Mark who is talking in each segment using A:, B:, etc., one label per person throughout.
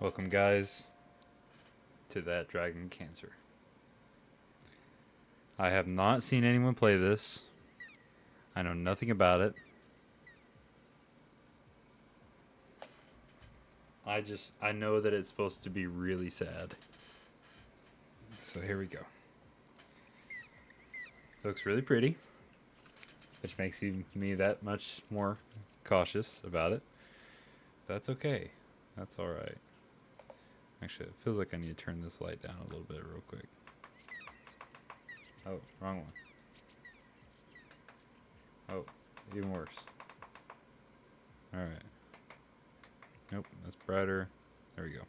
A: Welcome, guys, to That Dragon Cancer. I have not seen anyone play this. I know nothing about it. I know that it's supposed to be really sad. So here we go. Looks really pretty, which makes me that much more cautious about it. That's okay. That's all right. Actually, it feels like I need to turn this light down a little bit real quick. Oh, wrong one. Oh, even worse. All right. Nope, that's brighter. There we go.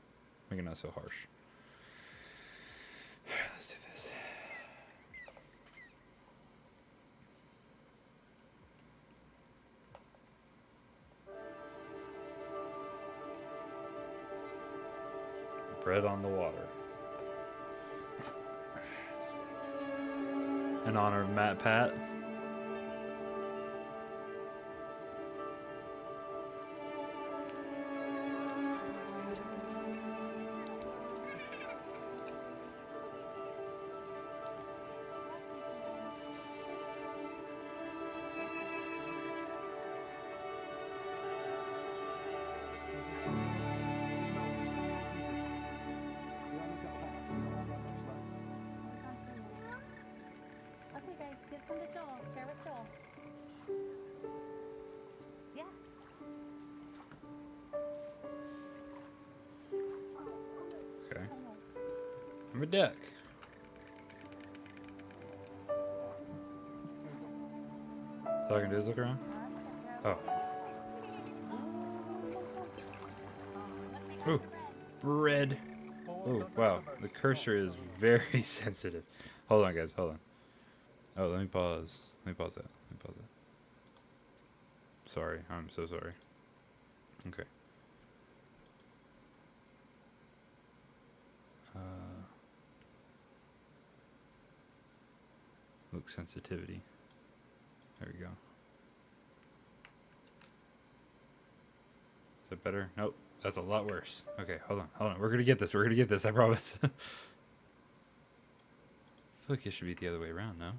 A: Make it not so harsh. Let's do this. Bread on the water. In honor of Matt Pat.
B: Okay, guys, give some to Joel. Share with Joel. Yeah.
A: Okay. I'm a deck. All I can do is look around? Oh. Ooh. Bread. Oh, wow. The cursor is very sensitive. Hold on, guys. Hold on. Oh, let me pause. Let me pause that. Sorry. I'm so sorry. Okay. Look sensitivity. There we go. Is that better? Nope. That's a lot worse. Okay, hold on. We're gonna get this. I promise. I feel like it should be the other way around, no?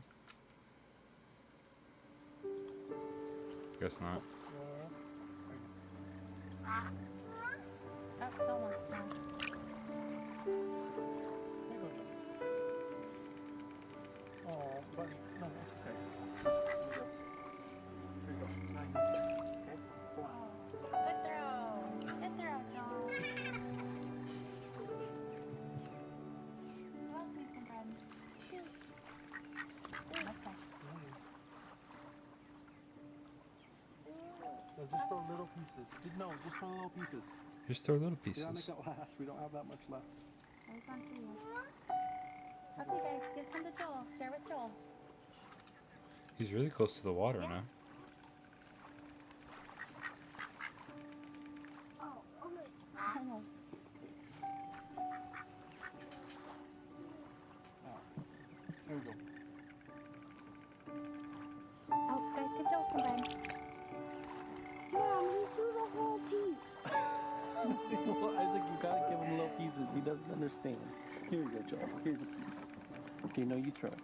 A: Guess not.
B: Oh, Joel wants one.
C: Oh, buddy, no, that's okay. Here you go. Okay, go on.
B: Good throw. Good throw, Joel. Who else needs some bread? Okay.
C: No, just throw little pieces. Just throw little pieces.
A: Just throw little
C: We gotta make
A: pieces.
C: it last. We don't have that much left.
B: There's one for you. Okay, guys, give some to Joel. Share with Joel.
A: He's really close to the water now.
B: Almost.
C: Here we go.
B: Oh, guys, give Joel some bread.
D: Mom, you threw the whole piece.
C: Well, Isaac, you gotta give him little pieces. He doesn't understand. Here you go, Joel. Here's a piece. Okay, no, you throw it.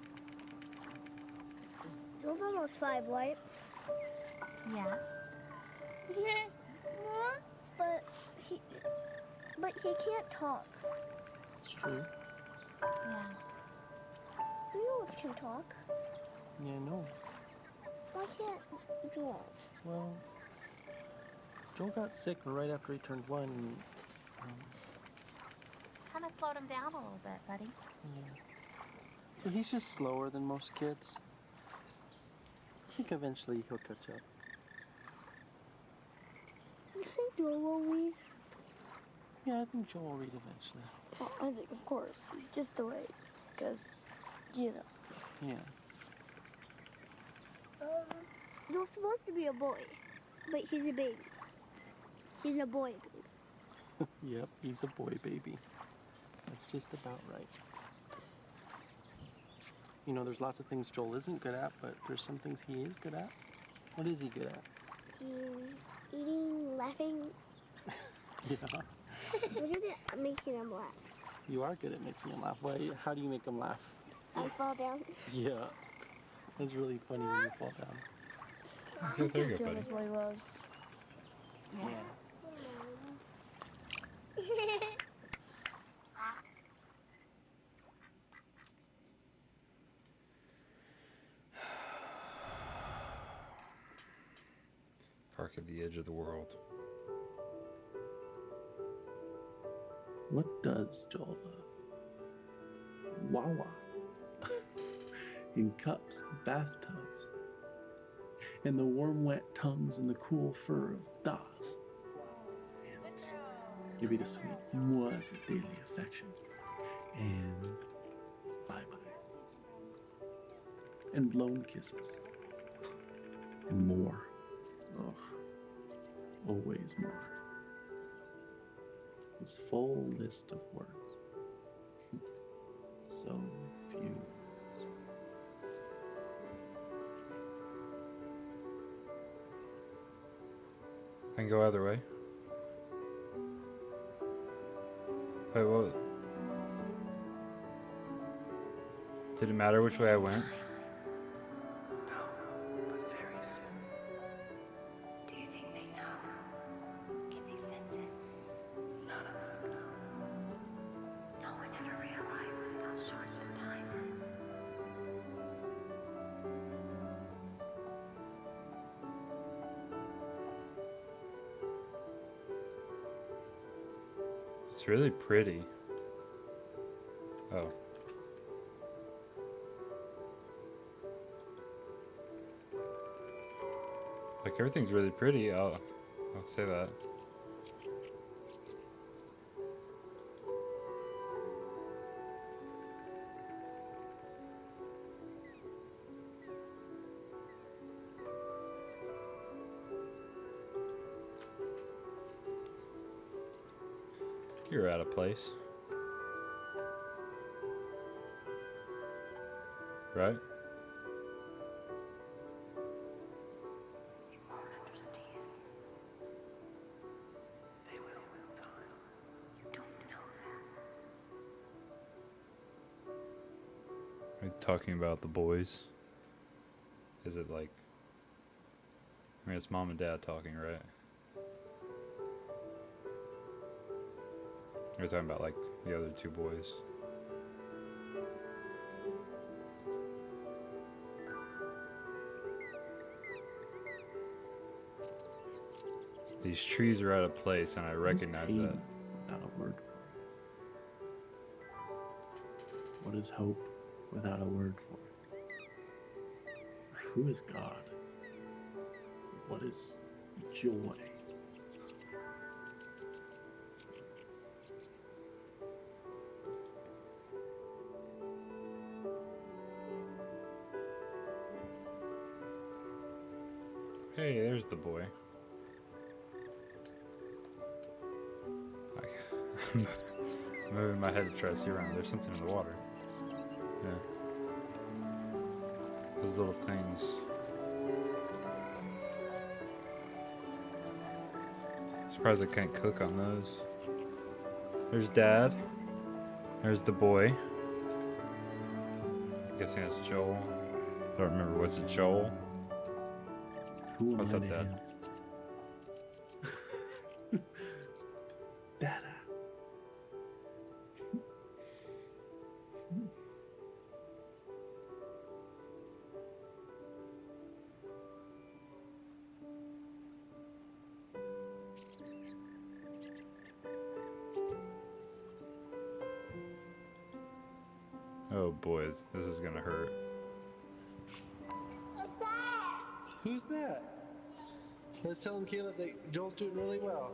D: Joel's almost 5, right?
B: Yeah.
D: but he can't talk.
C: It's true.
B: Yeah.
D: You can talk.
C: Yeah, I know.
D: Why can't Joel?
C: Well, Joel got sick right after he turned 1. And,
B: Kind of slowed him down a little bit, buddy.
C: yeah. So he's just slower than most kids. I think eventually he'll catch up.
D: You think Joel will read?
C: Yeah, I think Joel will read eventually.
D: Well, I think, of course. He's just delayed. Because, you know.
C: Yeah.
D: Joel's supposed to be a boy. But he's a baby. He's a boy baby.
C: Yep, he's a boy baby. That's just about right. You know, there's lots of things Joel isn't good at, but there's some things he is good at. What is he good at?
D: Eating, laughing.
C: Yeah.
D: I'm good at making them laugh.
C: You are good at making them laugh. How do you make them laugh?
D: I fall down.
C: Yeah. It's really funny when you fall down.
A: Yeah, there you go,
B: Joe
A: buddy.
B: is what he loves.
C: Yeah.
A: Park at the edge of the world.
C: What does Joel love? Wawa. In cups, bathtubs, and the warm, wet tongues and the cool fur of Das. And give it a sweet was of daily affection. And bye-byes. And blown kisses. And more. Oh, always more. This full list of words. So few words.
A: I can go either way. Wait, what? Did it matter which way I went?
E: No, but very soon. Do you think they know? Can they sense it? None of them know. No one ever realizes how short the time is.
A: It's really pretty. Oh. Like everything's really pretty. I'll say that. You're out of place. Right?
E: You won't understand. They will with time. You don't know that.
A: Are you talking about the boys? Is it like... I mean, it's mom and dad talking, right? You're talking about like the other two boys. These trees are out of place, and I recognize
C: What is
A: that.
C: pain without a word for it? What is hope without a word for it? Who is God? What is joy?
A: Hey, there's the boy. I'm moving my head to try to see around. There's something in the water. Yeah. Those little things. Surprised I can't cook on those. There's Dad. There's the boy. I'm guessing that's Joel. I don't remember. Was it Joel?
C: Who am
A: What's
C: I
A: up,
C: to
A: Dad?
C: him? Dada.
A: Oh boy, this is gonna hurt.
C: Who's that? I was telling Caleb that Joel's doing really well.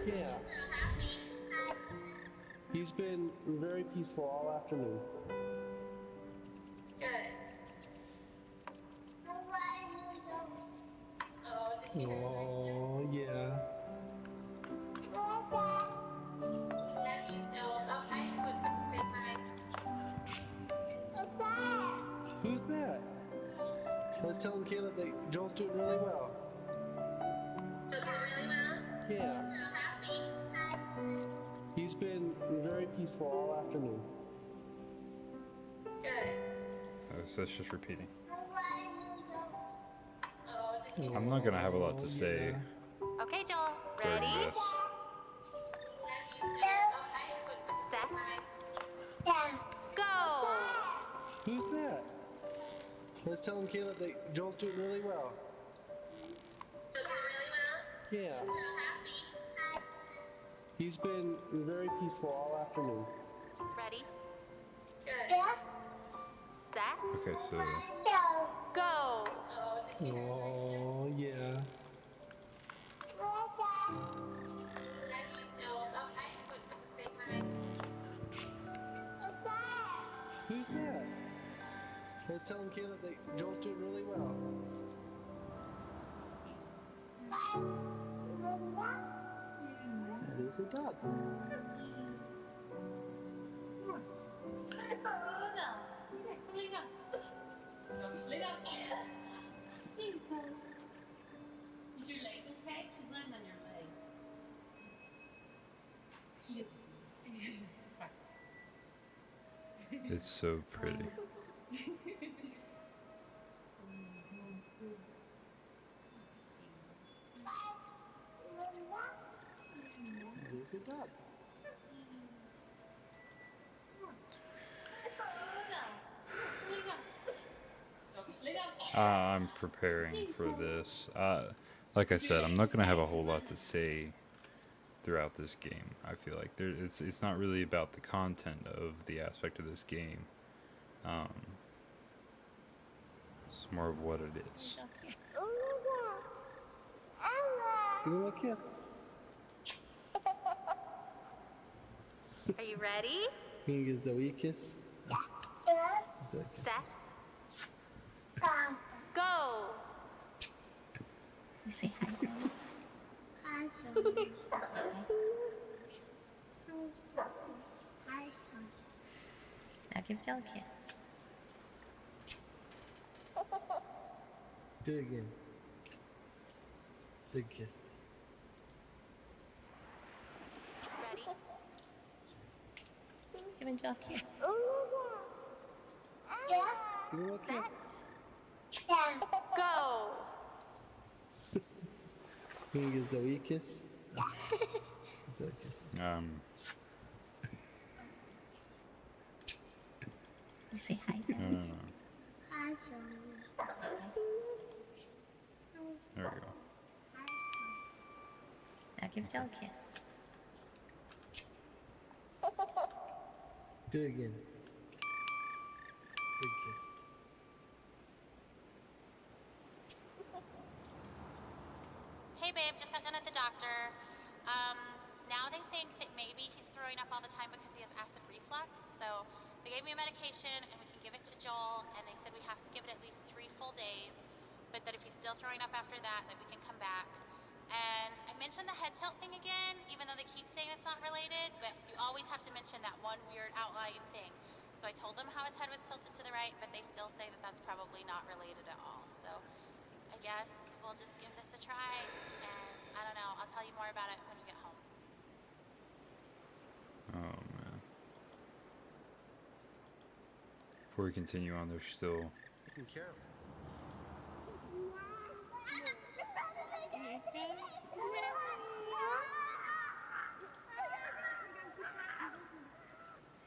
C: Yeah. He's been very peaceful all afternoon. Oh, yeah. Who's that? I was telling Caleb that Joel's doing really well. Yeah. He's been very peaceful all afternoon.
A: So it's just repeating. I'm not gonna have a lot to say
E: Okay, Joel.
A: during
E: Ready?
A: this.
E: Set. Go!
C: Who's that? Let's tell him, Caleb, that Joel's doing really well. Yeah. He's been very peaceful all afternoon.
E: Ready? Set.
A: Okay, so
E: Go!
C: Oh, yeah. Who's that? Let's tell him, Caleb, that Joel's doing really well. That is a dog.
A: it's so pretty.
C: That is a dog.
A: I'm preparing for this. Like I said, I'm not gonna have a whole lot to say throughout this game. I feel like it's not really about the content of the aspect of this game. It's more of what it is.
C: Give him a kiss.
E: Are you ready?
C: Can you give Zoe a kiss? Zoe a kiss.
E: Set. Go!
B: You say hi, Zoe.
D: Hi, Zoe. Hi, Zoe.
B: Now give Jill a kiss.
C: Do it again. Big kiss.
E: Ready?
B: Just giving Jill a kiss.
C: Give him a kiss.
E: Set. Go!
C: Can you give Zoe a kiss? Zoe kisses.
B: You say hi, Zoe.
A: No.
D: Hi, Zoe.
A: There we go.
D: Hi, Zoe.
B: Now give Jill a kiss.
C: Do it again. Big kiss.
E: Hey babe, just got done at the doctor. Now they think that maybe he's throwing up all the time because he has acid reflux. So they gave me a medication and we can give it to Joel, and they said we have to give it at least 3 full days, but that if he's still throwing up after that we can come back. And I mentioned the head tilt thing again, even though they keep saying it's not related, but you always have to mention that one weird outlying thing. So I told them how his head was tilted to the right, but they still say that that's probably not related at all. So I guess we'll just give this a try, and I don't know, I'll tell you more about it when we get home.
A: Oh man. Before we continue on, there's still
C: Taking care of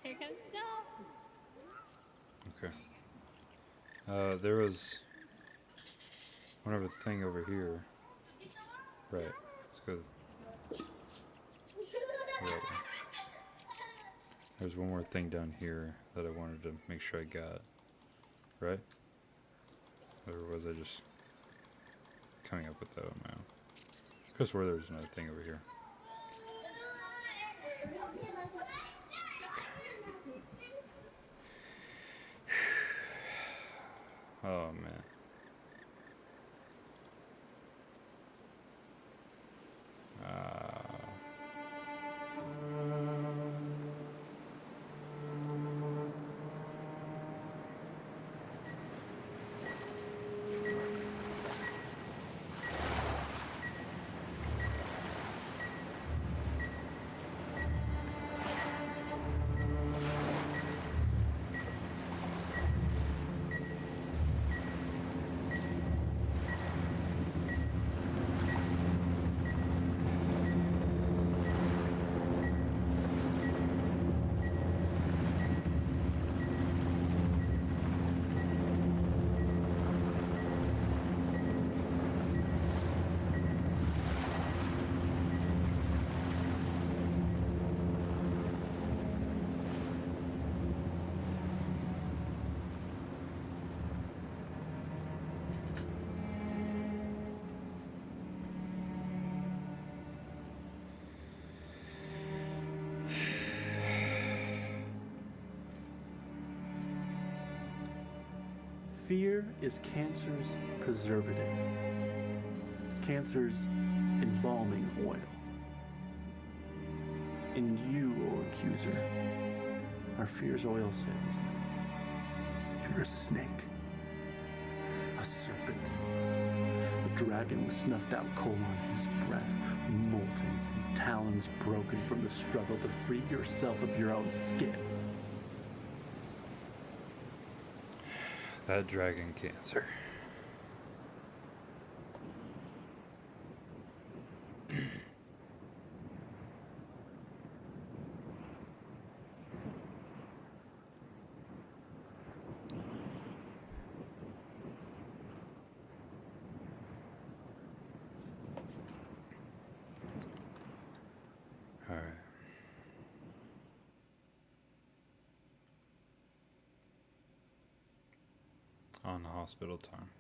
B: Here comes Jill.
A: okay. There was one other thing over here. Right. Let's go. Right. There's one more thing down here that I wanted to make sure I got. Right? Or was I just coming up with that one now? I could swear there was another thing over here. Oh man.
C: Fear is cancer's preservative, cancer's embalming oil. And you, O accuser, are fear's oil salesman. You're a snake, a serpent, a dragon with snuffed out coal on his breath, molting, and talons broken from the struggle to free yourself of your own skin.
A: That dragon cancer. All right. On hospital time.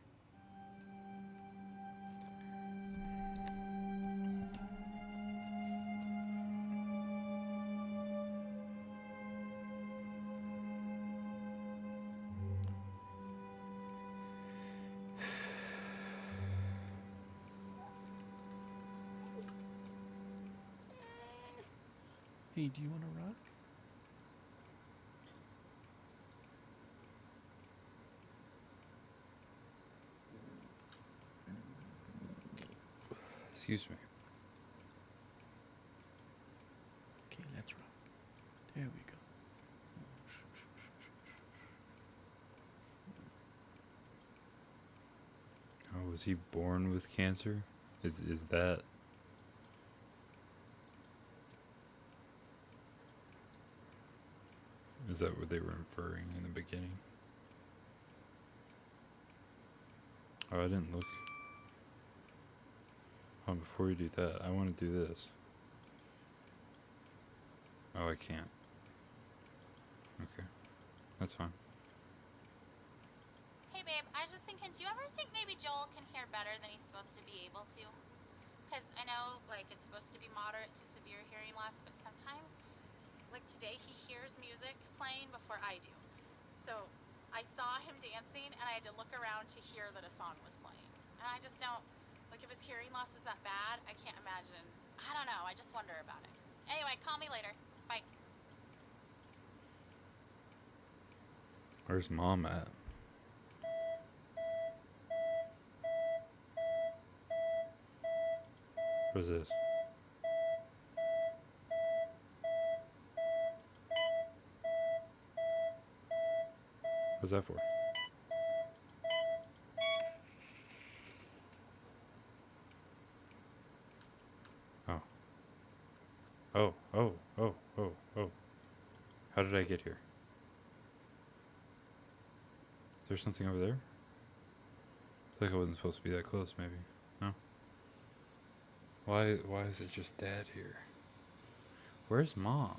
C: Hey, do you want to rock?
A: Excuse me.
C: Okay, let's rock. There we go.
A: Oh, was he born with cancer? Is that? Is that what they were inferring in the beginning? Oh, I didn't look. Oh, before you do that, I want to do this. Oh, I can't. Okay. That's fine.
B: Hey babe, I was just thinking, do you ever think maybe Joel can hear better than he's supposed to be able to? Because I know, like, it's supposed to be moderate to severe hearing loss, but sometimes, like today, he hears music playing before I do. So I saw him dancing, and I had to look around to hear that a song was playing. And I just don't, like, if his hearing loss is that bad, I can't imagine. I don't know, I just wonder about it. Anyway, call me later. Bye.
A: Where's Mom at? What's this? What's that for? Oh. Oh, oh, oh, oh, oh. How did I get here? Is there something over there? I feel like I wasn't supposed to be that close, maybe. No? Why is it just Dad here? Where's Mom?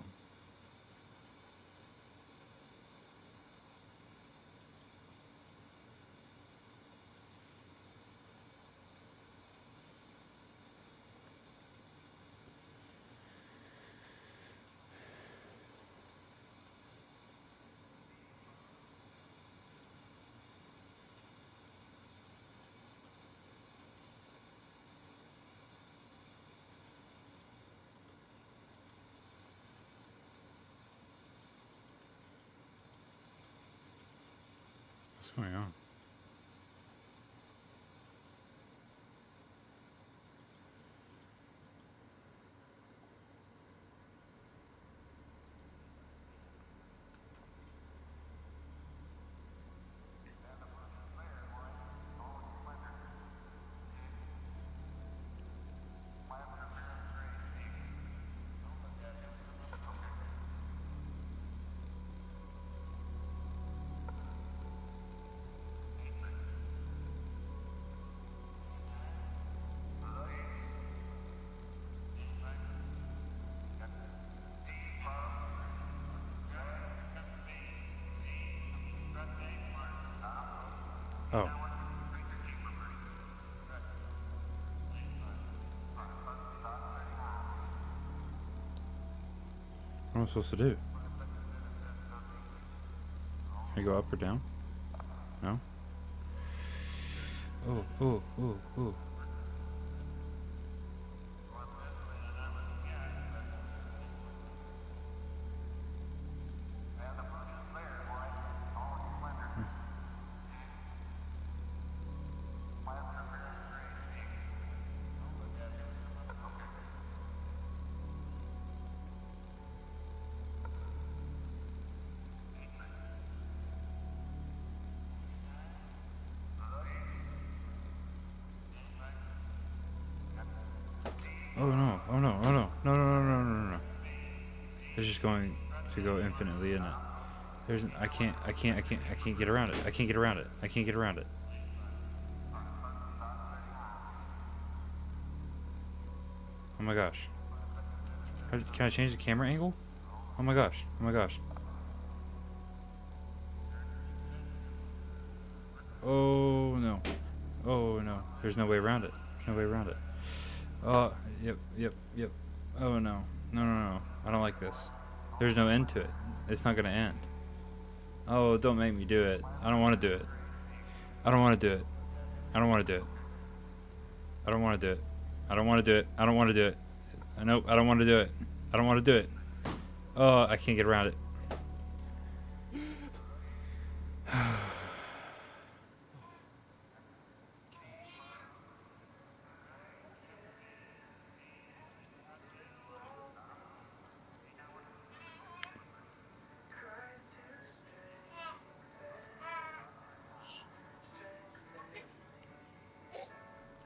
A: What's going on? Oh. What am I supposed to do? Can I go up or down? No? oh. Oh no, oh no, oh no, no. It's just going to go infinitely, isn't it? I can't get around it. I can't get around it. Oh my gosh. Can I change the camera angle? Oh my gosh. Oh no. Oh no. There's no way around it. Oh, yep. Oh no. No. I don't like this. There's no end to it. It's not gonna end. Oh, don't make me do it. I don't want to do it. I don't want to do it. Nope, I don't want to do it. Oh, I can't get around it.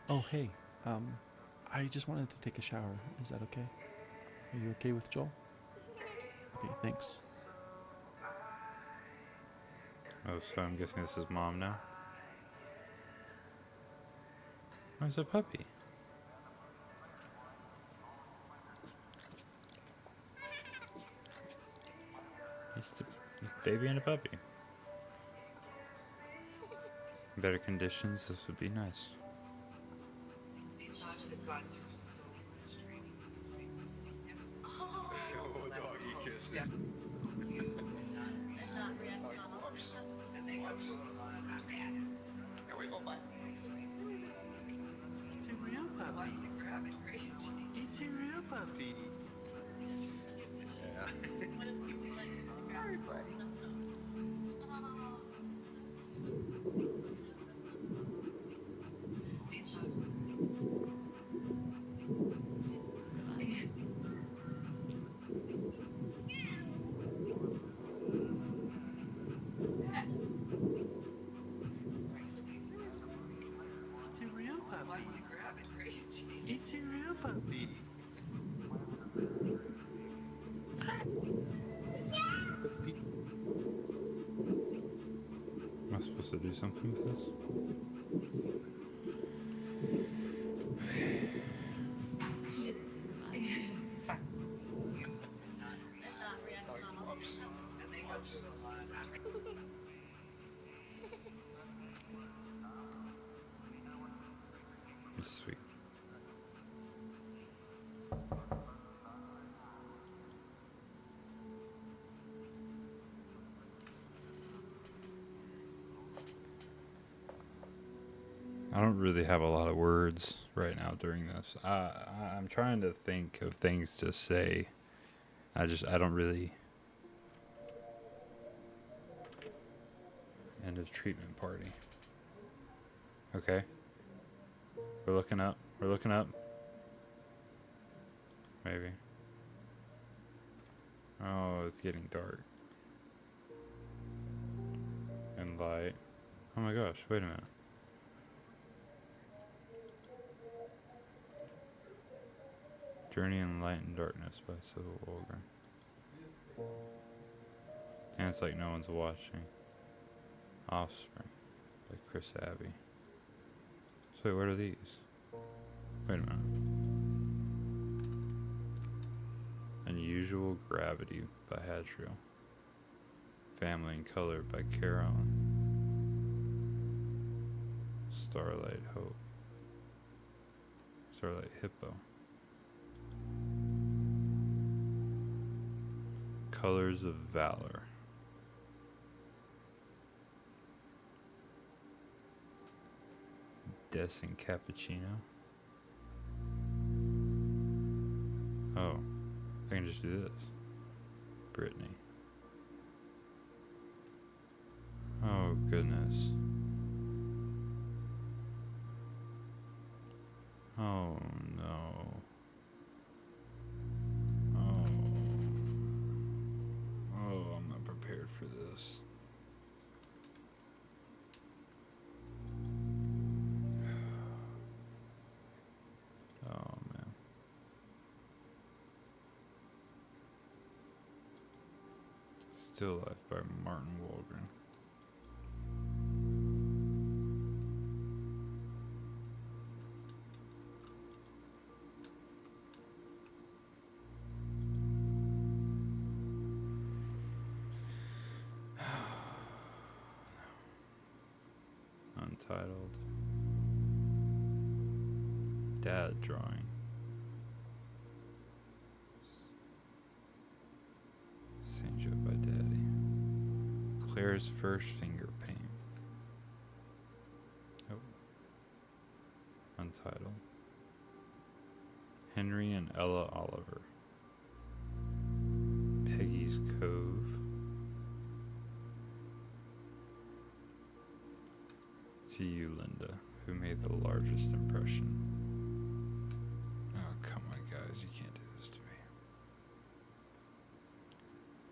C: Oh, hey. I just wanted to take a shower. Is that okay? Are you okay with Joel? Okay, thanks.
A: Oh, so I'm guessing this is mom now. Where's the puppy? It's a baby and a puppy. In better conditions, this would be nice.
F: These dogs have gone through so much training.
G: Oh, doggy kisses.
F: And not reacting on all the shots. And they whoops.
G: Here we go, bud.
C: It's a real puppy.
F: Wants to grab it crazy.
C: It's a real puppy.
G: Yeah.
F: What if people like to grab
G: Sorry,
F: it
G: buddy.
F: stuff though? These dogs.
C: It's a real puppy.
F: Wants to grab it crazy.
C: It's a real puppy.
A: Am I supposed to do something with this?
F: It's fine. And not reacting on all the shots. And they whoops.
A: It's sweet. I don't really have a lot of words right now during this. I'm trying to think of things to say. I don't really. End of treatment party. Okay. We're looking up. Maybe. Oh, it's getting dark. And light. Oh my gosh, wait a minute. Journey in Light and Darkness by Civil Walker. And it's like no one's watching. Offspring by Chris Abbey. So wait, what are these? Wait a minute. Unusual Gravity by Hadriel. Family in Color by Carolyn. Starlight Hope. Starlight Hippo. Colors of Valor. Descent cappuccino. Oh, I can just do this. Brittany. Oh goodness. Oh no. Oh. Oh, I'm not prepared for this. Oh man. Still Life by Martin Walgren. Untitled. Dad drawing. Saint Joe by Daddy. Claire's first finger paint. Oh. Untitled. Henry and Ella Oliver. Peggy's Cove. To you, Linda, who made the largest impression. Oh, come on, guys, you can't do this to me.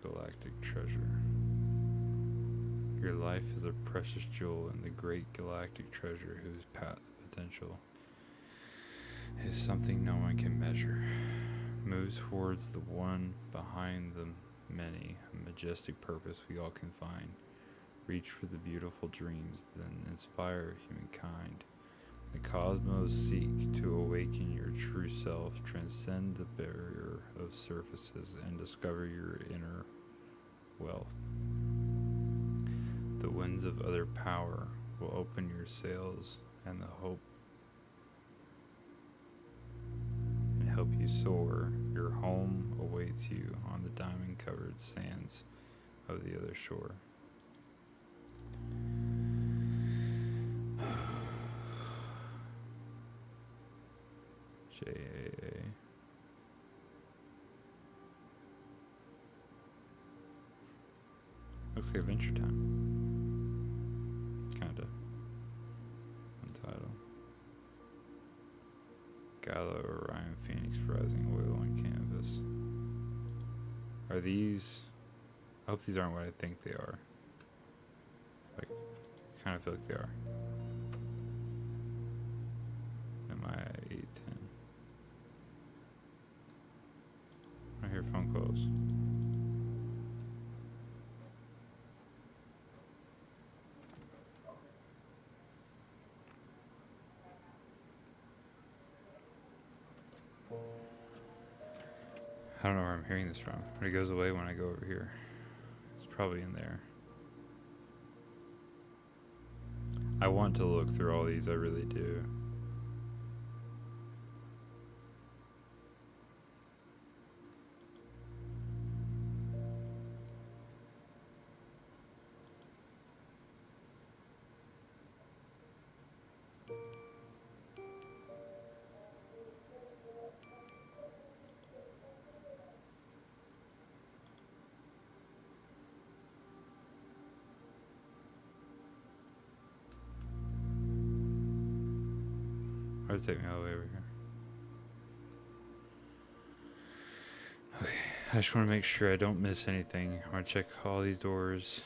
A: Galactic treasure. Your life is a precious jewel in the great galactic treasure whose potential is something no one can measure. Moves towards the one behind the many, a majestic purpose we all can find. Reach for the beautiful dreams that inspire humankind. The cosmos seek to awaken your true self, transcend the barrier of surfaces, and discover your inner wealth. The winds of other power will open your sails and the hope and help you soar. Your home awaits you on the diamond-covered sands of the other shore. JAA. Looks like Adventure Time. Kinda. Untitled. Gala Orion Phoenix Rising Oil on Canvas. Are these... I hope these aren't what I think they are. Like, kind of feel like they are. Am I at 8:10? I hear phone calls. I don't know where I'm hearing this from, but it goes away when I go over here. It's probably in there. I want to look through all these, I really do. Or take me all the way over here. Okay, I just want to make sure I don't miss anything. I want to check all these doors.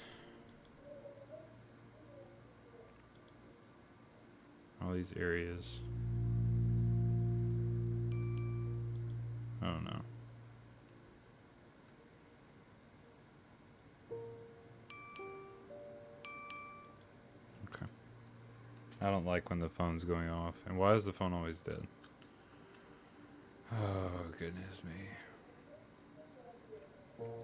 A: All these areas. Oh no. Okay. I don't like when the phone's going off. And why is the phone always dead? Oh, goodness me.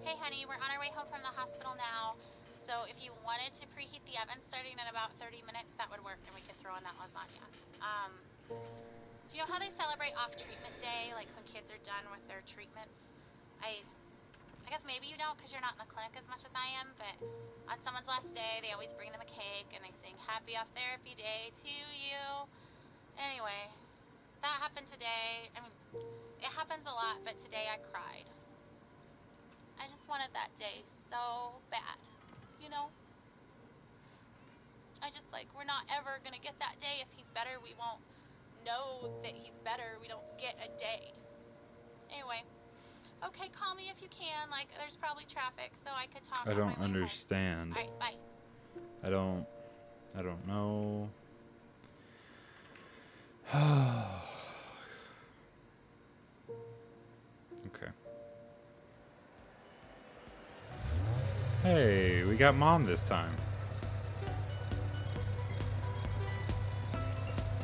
B: Hey, honey, we're on our way home from the hospital now. So if you wanted to preheat the oven starting in about 30 minutes, that would work, and we could throw in that lasagna. Do you know how they celebrate off-treatment day, like when kids are done with their treatments? I guess maybe you don't because you're not in the clinic as much as I am, but on someone's last day, they always bring them a cake, and they sing Happy Off Therapy Day to you. Anyway, that happened today. I mean, it happens a lot, but today I cried. I just wanted that day so bad, you know? I just like, we're not ever gonna get that day. If he's better, we won't know that he's better. We don't get a day. Anyway, okay, call me if you can. Like, there's probably traffic, so I could talk
A: I
B: on my
A: don't
B: way
A: understand.
B: home. Alright, bye.
A: I don't know. Okay. Hey, we got Mom this time.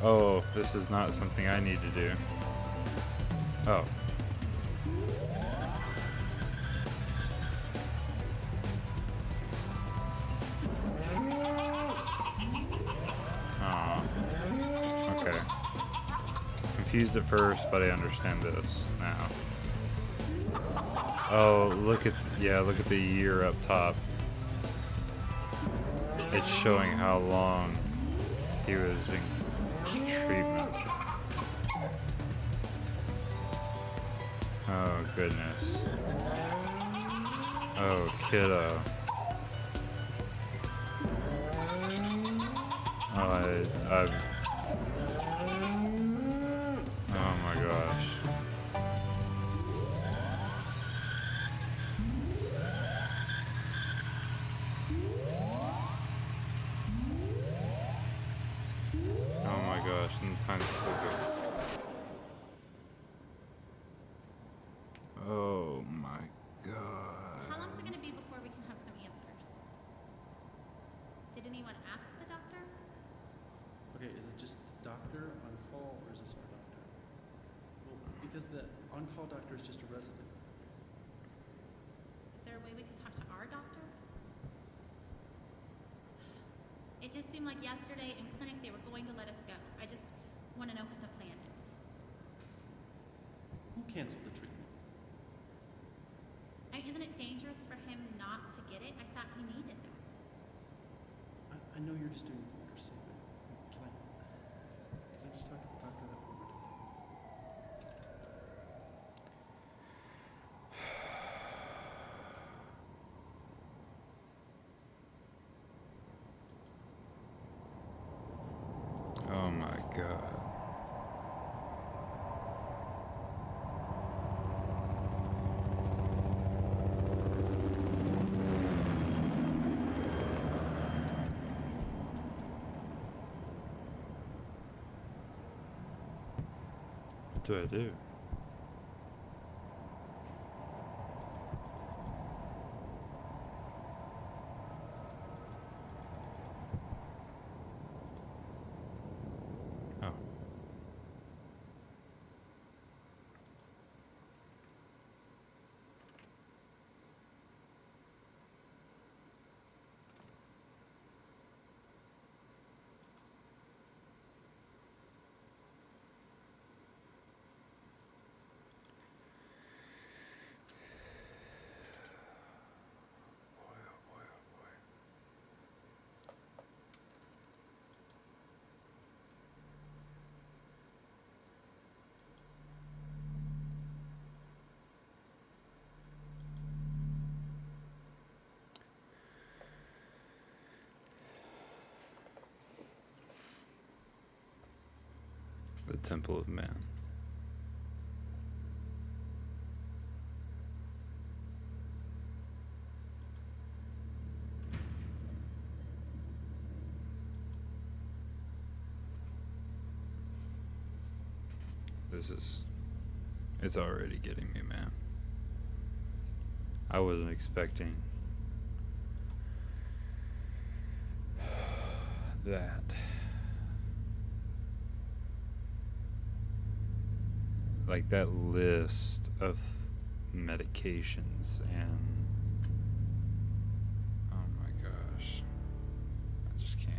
A: Oh, this is not something I need to do. Oh. Aw. Okay. Confused at first, but I understand this now. Oh, look at the year up top. It's showing how long he was in treatment. Oh goodness. Oh kiddo. Oh my gosh. Oh my gosh, and the time's so good. Oh my god.
B: How long is it going to be before we can have some answers? Did anyone ask the doctor?
C: Okay, is it just doctor on call or is this our doctor? Well, because the on-call doctor is just a resident.
B: Is there a way we could talk to our doctor? It just seemed like yesterday in clinic they were going to let us go. I just want to know what the plan is.
C: Who canceled the treatment?
B: Isn't it dangerous for him not to get it? I thought he needed that.
C: I know you're just doing what you're saying, but can I just talk to the doctor that we're done?
A: Oh my god. What do I do? Oh. Boy, oh boy, oh boy. The Temple of Man. It's already getting me, man. I wasn't expecting that. Like that list of medications and oh my gosh. I just can't.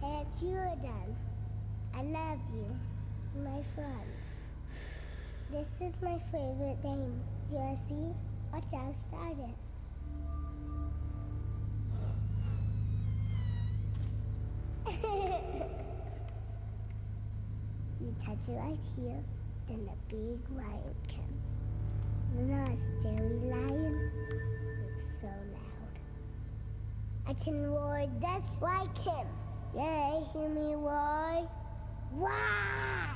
D: Hey, it's you again. I love you, my friend. This is my favorite name. Do you see? Watch out, start it. You touch it right here, then the big lion comes. You know a scary lion? It's so loud. I can roar just like him. Yeah, hear me roar? Why?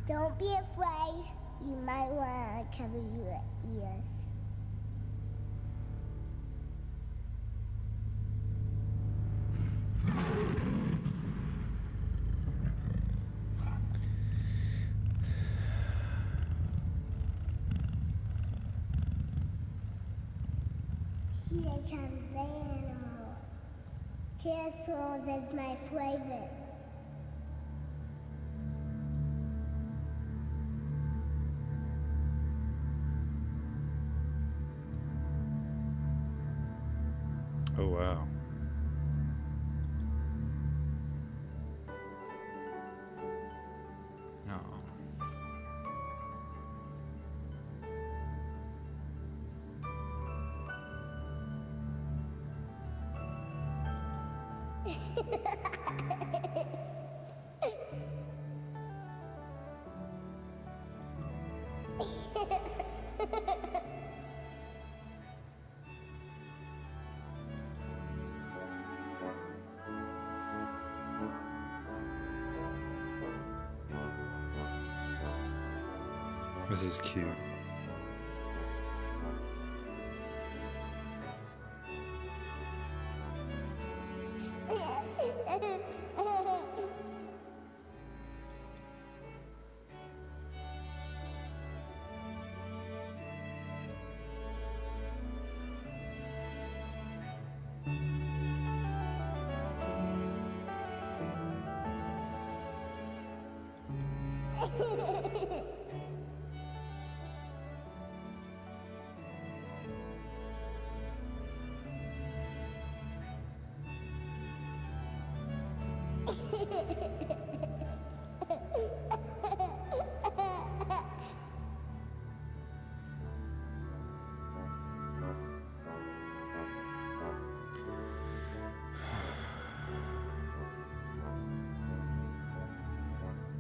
D: Don't be afraid. You might want to cover your ears. Here comes the animals. Pterosaurs is my favorite.
A: Oh, wow. Oh. This is cute.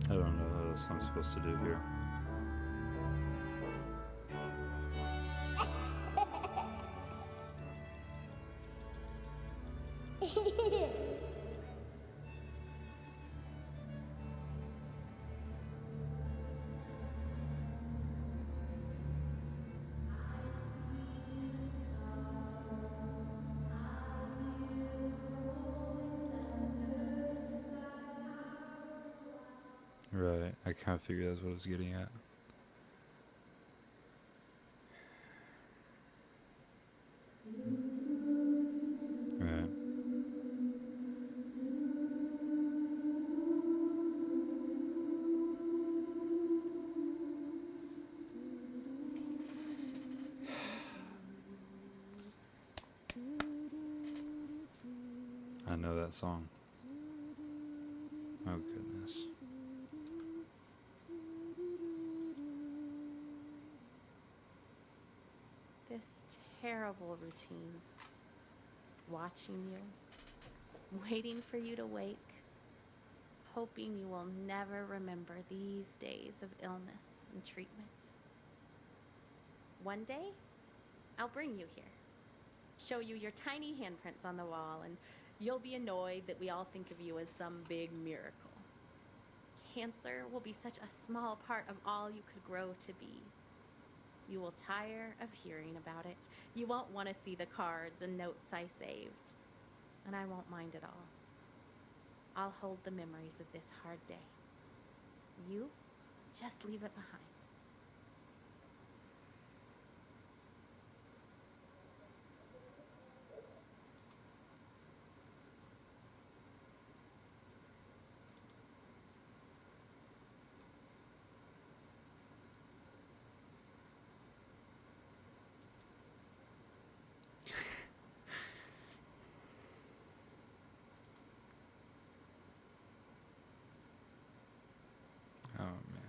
A: I don't know what else I'm supposed to do here. Right, I kind of figured that's what I was getting at. Right. I know that song. Oh, goodness.
H: This terrible routine. Watching you, waiting for you to wake, hoping you will never remember these days of illness and treatment. One day, I'll bring you here, show you your tiny handprints on the wall, and you'll be annoyed that we all think of you as some big miracle. Cancer will be such a small part of all you could grow to be. You will tire of hearing about it. You won't want to see the cards and notes I saved. And I won't mind at all. I'll hold the memories of this hard day. You just leave it behind.
A: Oh, man.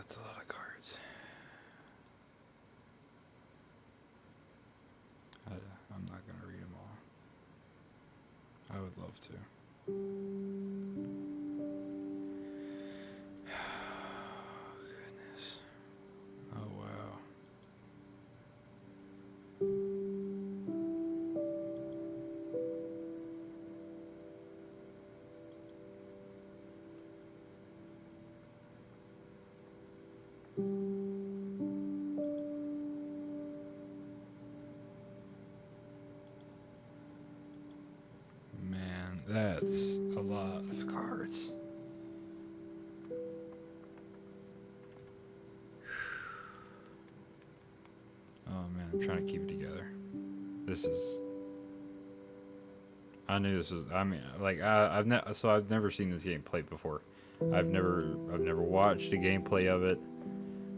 A: that's a lot of cards. I'm not gonna read them all. I would love to. Goodness. Oh wow. Man, that's a lot of cards. Oh man, I'm trying to keep it together. This is. I knew this was. I mean, like I've never seen this game played before. I've never watched a gameplay of it.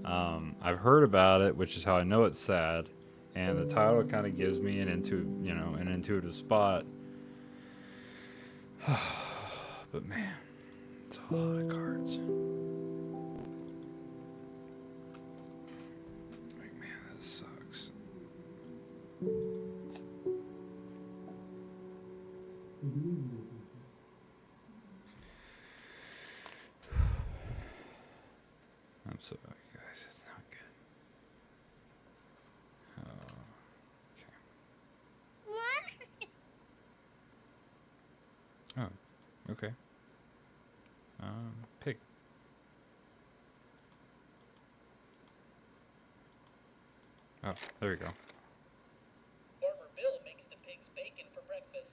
A: I've heard about it, which is how I know it's sad, and the title kind of gives me an intuitive spot. But man, it's a lot of cards. Like man, that sucks. I'm sorry, guys. It's not good. Okay. Oh, okay. Pig. Oh, there we go.
I: Farmer Bill makes the pigs bacon for breakfast.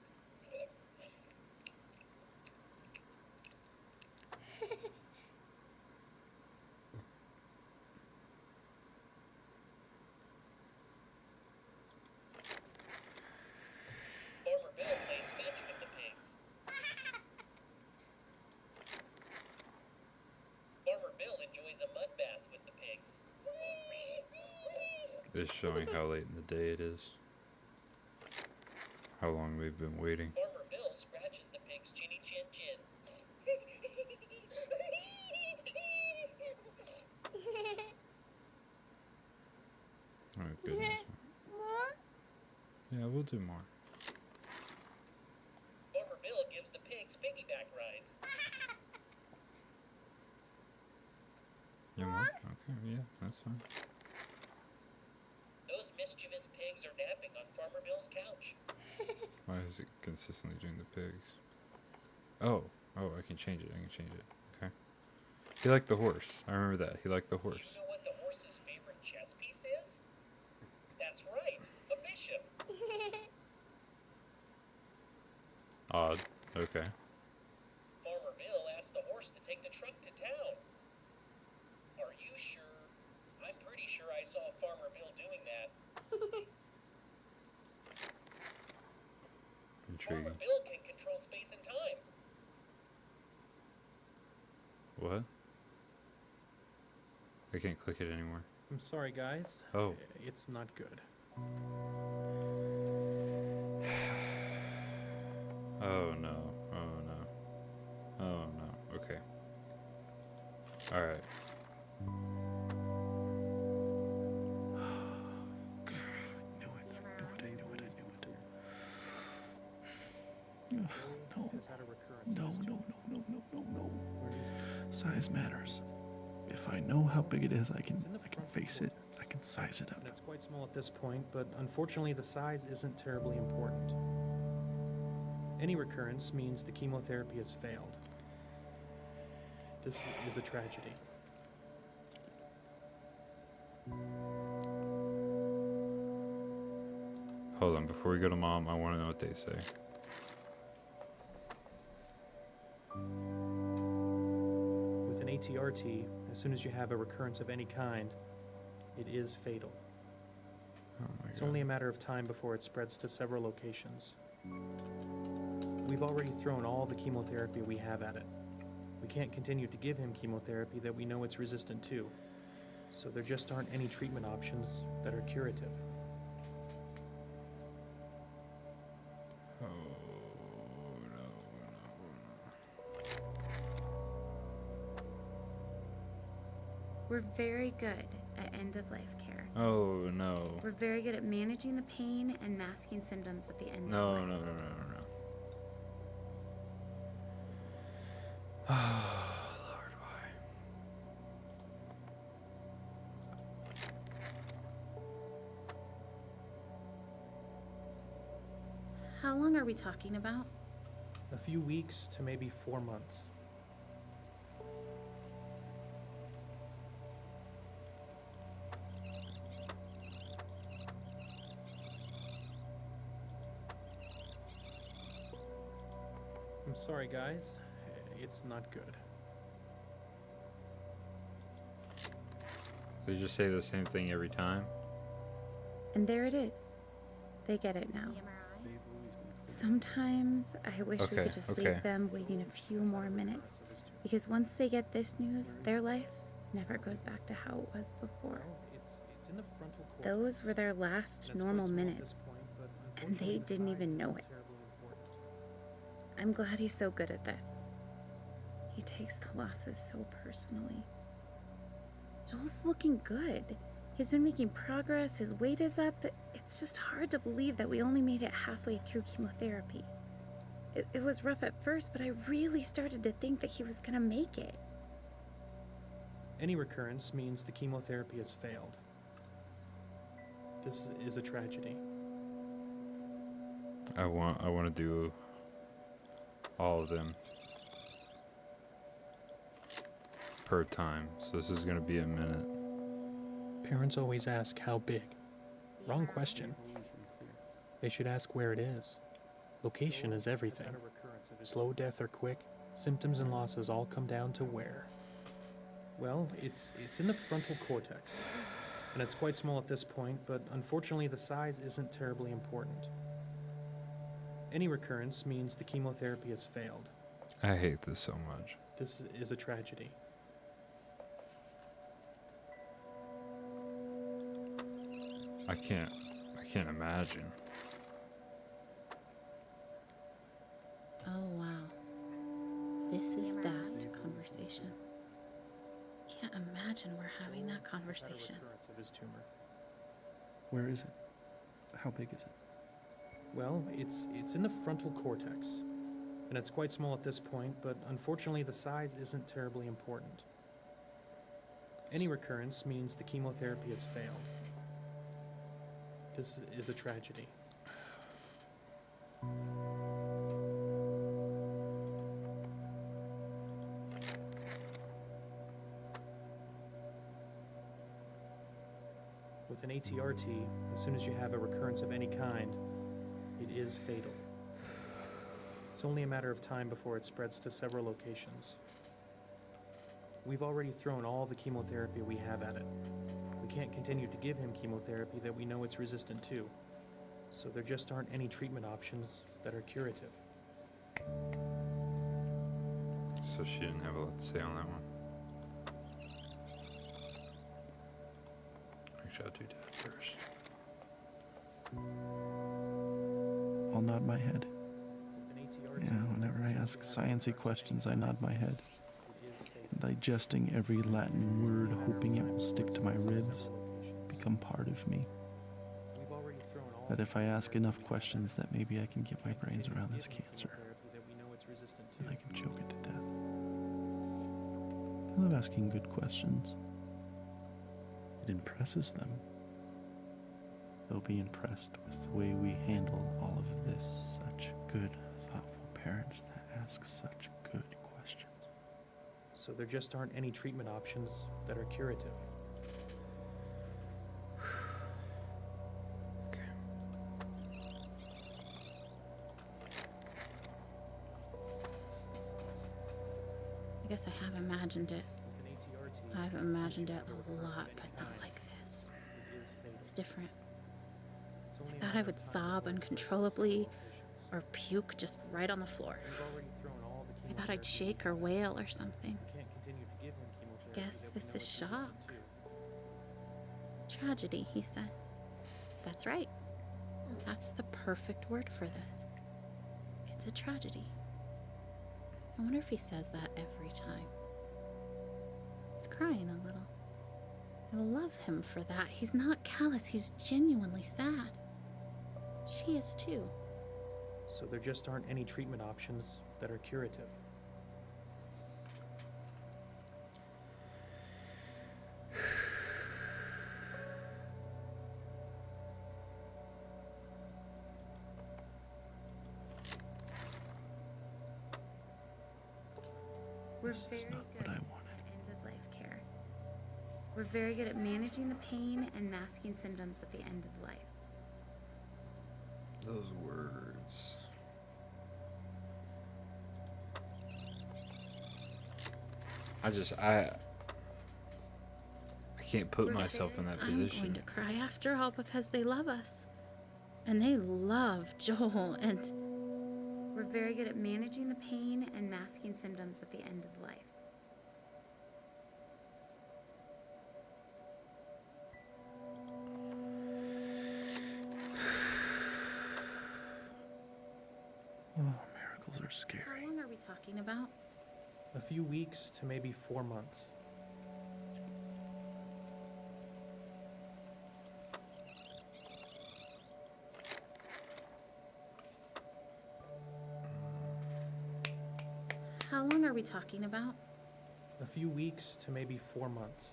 I: Farmer Bill plays fetch with the pigs. Farmer Bill enjoys a mud bath with the pigs.
A: It's showing how late in the day it is. How long we've been waiting.
I: Farmer Bill scratches the pig's chinny chin chin.
A: Oh goodness. Yeah, we'll do more.
I: Farmer Bill gives the pigs piggyback rides.
A: Yeah, more? Okay, yeah, that's fine.
I: Those mischievous pigs are napping on Farmer Bill's couch.
A: Why is it consistently doing the pigs? Oh, I can change it. Okay. He liked the horse. I remember that. He liked the
I: Do
A: horse.
I: you know what the horse's favorite chess piece is? That's right, a bishop.
A: Odd. Okay.
I: Farmer Bill asked the horse to take the truck to town. Are you sure? I'm pretty sure I saw Farmer Bill doing that.
A: Intriguing.
I: Farmer Bill can control space and time.
A: What? I can't click it anymore.
J: I'm sorry, guys.
A: Oh.
J: It's not good.
A: Oh no. Oh no. Oh no. Okay. Alright.
C: No.
J: Has had a recurrence.
C: No. Size matters. If I know how big it is, I can face it. I can size it up.
J: And it's quite small at this point, but unfortunately the size isn't terribly important. Any recurrence means the chemotherapy has failed. This is a tragedy.
A: Hold on, before we go to Mom, I want to know what they say.
J: With an ATRT, as soon as you have a recurrence of any kind, it is fatal.
A: Oh my
J: It's
A: god.
J: only a matter of time before it spreads to several locations. We've already thrown all the chemotherapy we have at it. We can't continue to give him chemotherapy that we know it's resistant to, so there just aren't any treatment options that are curative.
A: Oh no.
K: We're very good at end-of-life care.
A: Oh, no.
K: We're very good at managing the pain and masking symptoms at the end
A: No,
K: of life.
A: no, no, no, no. Lord, why?
H: How long are we talking about?
J: A few weeks to maybe 4 months. I'm sorry, guys. It's not good.
A: They just say the same thing every time.
K: And there it is. They get it now. Sometimes I wish we
A: Okay,
K: could just
A: okay.
K: leave them waiting a few more minutes. Because once they get this news, their life never goes back to how it was before.
J: Well, it's in the frontal cortex.
K: Those were their last
J: That's
K: normal
J: quite small at
K: minutes.
J: this point, but
K: And they
J: unfortunately the
K: didn't
J: size
K: even know
J: isn't
K: it.
J: terribly important.
K: I'm glad he's so good at this. He takes the losses so personally. Joel's looking good. He's been making progress, his weight is up. It's just hard to believe that we only made it halfway through chemotherapy. It was rough at first, but I really started to think that he was gonna make it.
J: Any recurrence means the chemotherapy has failed. This is a tragedy.
A: I want to do all of them per time. So this is gonna be a minute.
J: Parents always ask how big. Wrong question. They should ask where it is. Location is everything. Slow death or quick, symptoms and losses all come down to where. Well, it's in the frontal cortex. And it's quite small at this point, but unfortunately the size isn't terribly important. Any recurrence means the chemotherapy has failed.
A: I hate this so much.
J: This is a tragedy.
A: I can't imagine.
H: Oh, wow. This is that conversation. Can't imagine we're having that conversation.
J: Recurrence of his tumor.
C: Where is it? How big is it?
J: Well, it's in the frontal cortex. And it's quite small at this point, but unfortunately the size isn't terribly important. Any recurrence means the chemotherapy has failed. This is a tragedy. With an ATRT, as soon as you have a recurrence of any kind, it is fatal. It's only a matter of time before it spreads to several locations. We've already thrown all the chemotherapy we have at it. We can't continue to give him chemotherapy that we know it's resistant to, so there just aren't any treatment options that are curative.
A: So she didn't have a lot to say on that one. Actually, I'll do that first.
C: I'll nod my head.
J: With an ATRT,
C: Yeah, whenever I ask sciencey questions, I nod my head, digesting every Latin word, hoping it will stick to my ribs, become part of me. That if I ask enough questions, that maybe I can get my brains around this cancer, and I can choke it to death. I love asking good questions. It impresses them. They'll be impressed with the way we handle all of this. Such good, thoughtful parents that ask such good questions.
J: So there just aren't any treatment options that are curative.
H: I guess I have imagined it. I've imagined it a lot, but not like this. It's different. I thought I would sob uncontrollably or puke just right on the floor. I thought I'd shake or wail or something. I guess this is shock. Tragedy, he said. That's right. That's the perfect word for this. It's a tragedy. I wonder if he says that every time. He's crying a little. love him for that. He's not callous, he's genuinely sad. She is too.
J: So there just aren't any treatment options that are curative.
K: We're
C: This
K: very
C: is not
K: good
C: what I
K: at
C: wanted.
K: end-of-life care. We're very good at managing the pain and masking symptoms at the end of life.
A: Those words. I can't put myself in that
H: I'm going
A: position.
H: to cry after all because they love us. And they love Joel, and
K: We're very good at managing the pain and masking symptoms at the end of life.
C: Oh, miracles are
H: how
C: scary.
H: long are we talking about?
J: A few weeks to maybe 4 months.
H: How long are we talking about?
J: A few weeks to maybe 4 months.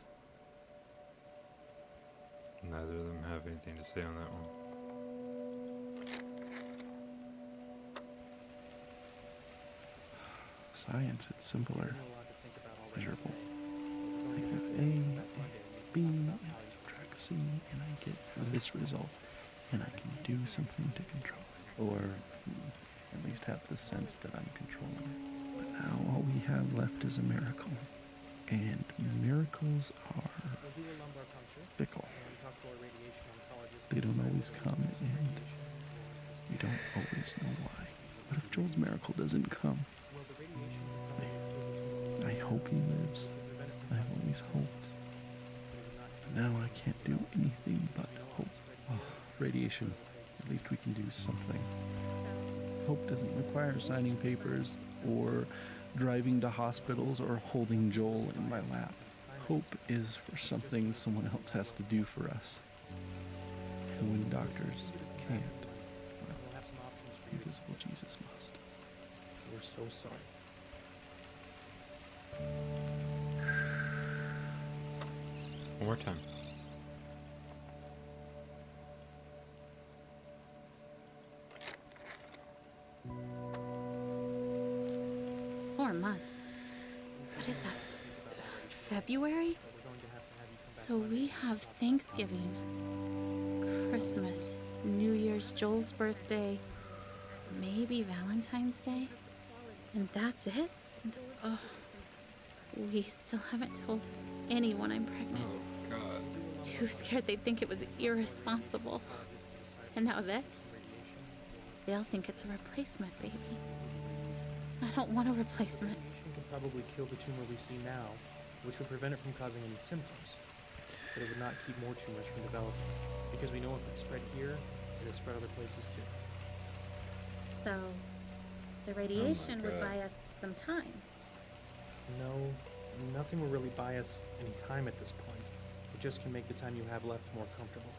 A: Neither of them have anything to say on that one.
C: Science, it's simpler.
J: We're allowed to think about all that
C: Measurable.
J: today.
C: I have A, B, and I subtract C, and I get this result, and I can do something to control it. Or at least have the sense that I'm controlling it. But now all we have left is a miracle. And miracles are
J: We'll do a lumbar puncture
C: fickle.
J: and talk to our radiation oncologist.
C: They don't always come, and we don't always know why. What if Joel's miracle doesn't come?
J: Well, the radiation could probably kill the tumor
C: I hope he lives.
J: prevent it from
C: I've always hoped. But now I can't do anything but hope. Oh, radiation. At least we can do something. Hope doesn't require signing papers or driving to hospitals or holding Joel in my lap. Hope is for something someone else has to do for us. And when doctors can't, well,
J: We'll have some options for you.
C: invisible Jesus must.
J: We're so sorry.
A: One more time.
H: Four months. What is that? February?
J: But we're going to have you come back
H: So
J: Monday.
H: we have Thanksgiving, Christmas, New Year's, Joel's birthday, maybe Valentine's Day, and that's it? And, oh, we still haven't told anyone I'm pregnant.
A: Oh, God.
H: Too scared they'd think it was irresponsible. And now this? They'll think it's a replacement baby. I don't want a replacement.
J: Radiation can probably kill the tumor we see now, which would prevent it from causing any symptoms. But it would not keep more tumors from developing, because we know if it's spread here, it'll spread other places too.
K: So, the radiation would
A: God.
K: buy us some time.
J: No, nothing will really buy us any time at this point. It just can make the time you have left more comfortable.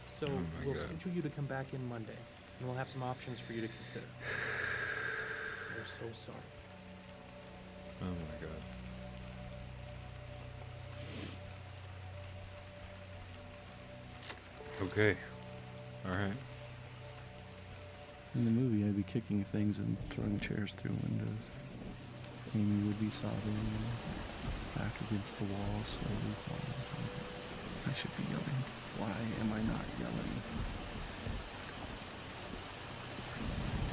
J: So
A: Oh my
J: we'll
A: God.
J: schedule you to come back in Monday, and we'll have some options for you to consider. We're so sorry.
A: Oh my God. Okay. Alright.
C: In the movie, I'd be kicking things and throwing chairs through windows. Amy would be sobbing, back against the wall, slowly falling. I should be yelling. Why am I not yelling?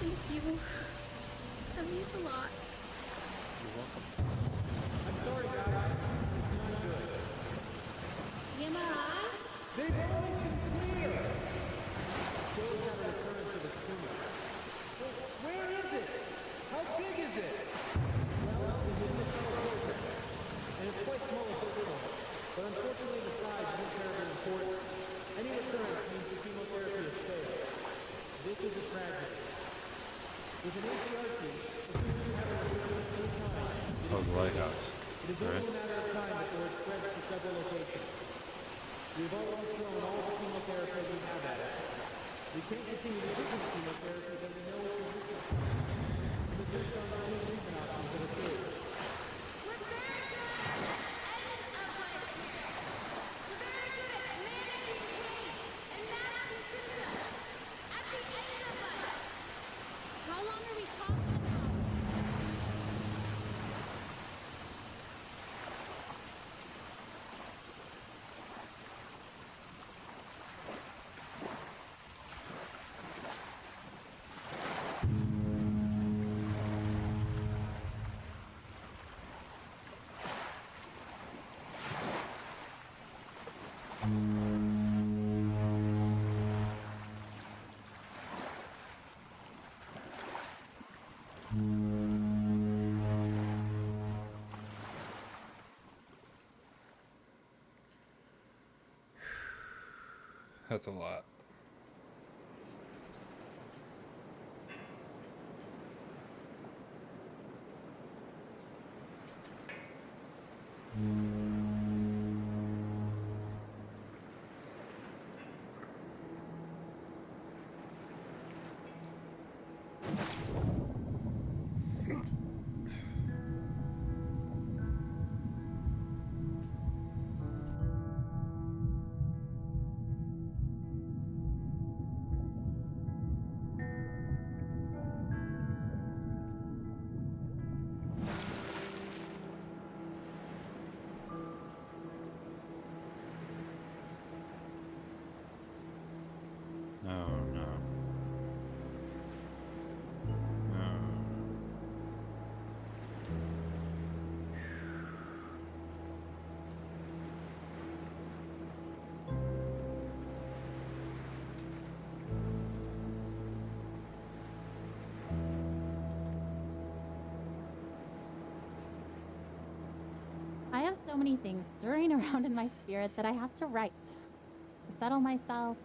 K: Thank you. That means a lot.
J: You're welcome.
H: MRI?
I: Where is it? How big is it? Well, it's in the tunnel and it's quite small at this point. But unfortunately, the size isn't terribly important. Any recurrence means the chemotherapy has failed. This is a tragedy. With an ACRT, assuming you have a recurrence of any kind,
A: Oh, the lighthouse.
I: it is
A: Right.
I: only a matter of time before it spreads to several locations. We've already thrown all the chemotherapy we have at it. We can't continue to give him chemotherapy that we know is resistant. We've just done any treatment options that are approved.
E: We're very good at end of life care. We're very good at managing pain and masking symptoms at the end of life.
H: How long are we talking about?
A: That's a lot. Oh no. No.
H: I have so many things stirring around in my spirit that I have to write to settle myself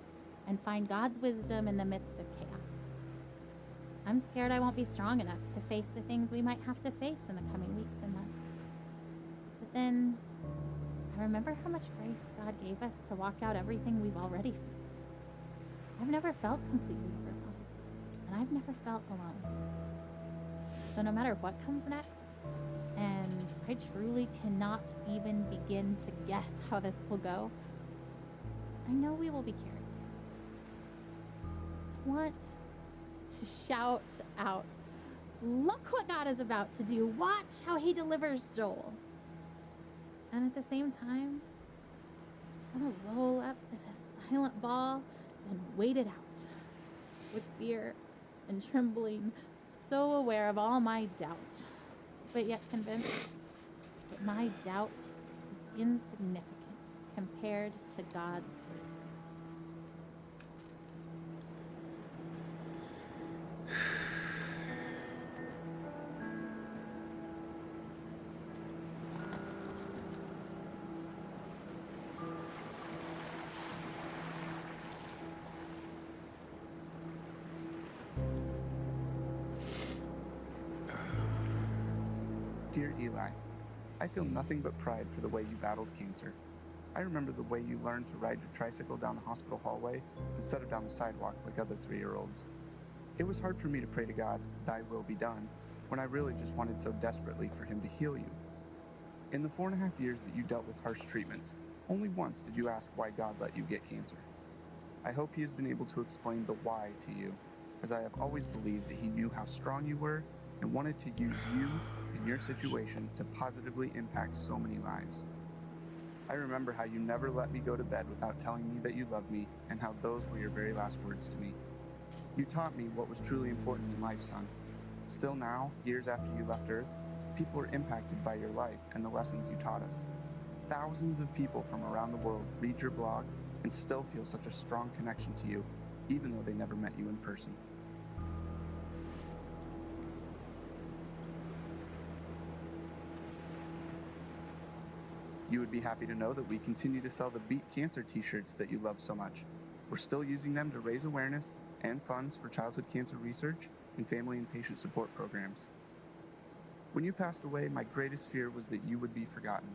H: and find God's wisdom in the midst of chaos. I'm scared I won't be strong enough to face the things we might have to face in the coming weeks and months. But then I remember how much grace God gave us to walk out everything we've already faced. I've never felt completely overwhelmed, and I've never felt alone. So no matter what comes next, and I truly cannot even begin to guess how this will go, I know we will be carried. I want to shout out, look what God is about to do. Watch how he delivers Joel. And at the same time, I want to roll up in a silent ball and wait it out with fear and trembling, so aware of all my doubt, but yet convinced that my doubt is insignificant compared to God's greatness.
L: Dear Eli, I feel nothing but pride for the way you battled cancer. I remember the way you learned to ride your tricycle down the hospital hallway instead of down the sidewalk like other 3-year-olds. It was hard for me to pray to God, thy will be done, when I really just wanted so desperately for him to heal you. In the 4.5 years that you dealt with harsh treatments, only once did you ask why God let you get cancer. I hope he has been able to explain the why to you, as I have always believed that he knew how strong you were and wanted to use you and your situation to positively impact so many lives. I remember how you never let me go to bed without telling me that you loved me and how those were your very last words to me. You taught me what was truly important in life, son. Still now, years after you left Earth, people are impacted by your life and the lessons you taught us. Thousands of people from around the world read your blog and still feel such a strong connection to you, even though they never met you in person. You would be happy to know that we continue to sell the Beat Cancer t-shirts that you love so much. We're still using them to raise awareness and funds for childhood cancer research and family and patient support programs. When you passed away, my greatest fear was that you would be forgotten.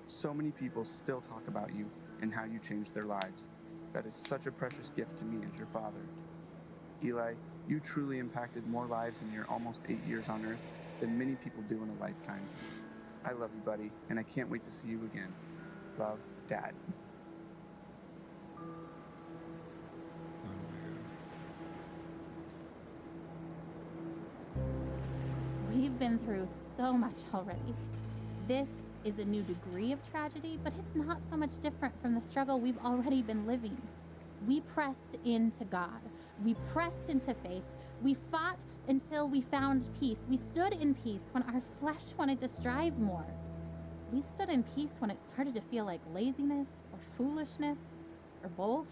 L: So many people still talk about you, and how you changed their lives. That is such a precious gift to me as your father. Eli, you truly impacted more lives in your almost 8 years on Earth than many people do in a lifetime. I love you, buddy, and I can't wait to see you again. Love, Dad.
B: We've been through so much already. This is a new degree of tragedy, but it's not so much different from the struggle we've already been living. We pressed into God. We pressed into faith. We fought until we found peace. We stood in peace when our flesh wanted to strive more. We stood in peace when it started to feel like laziness or foolishness or both.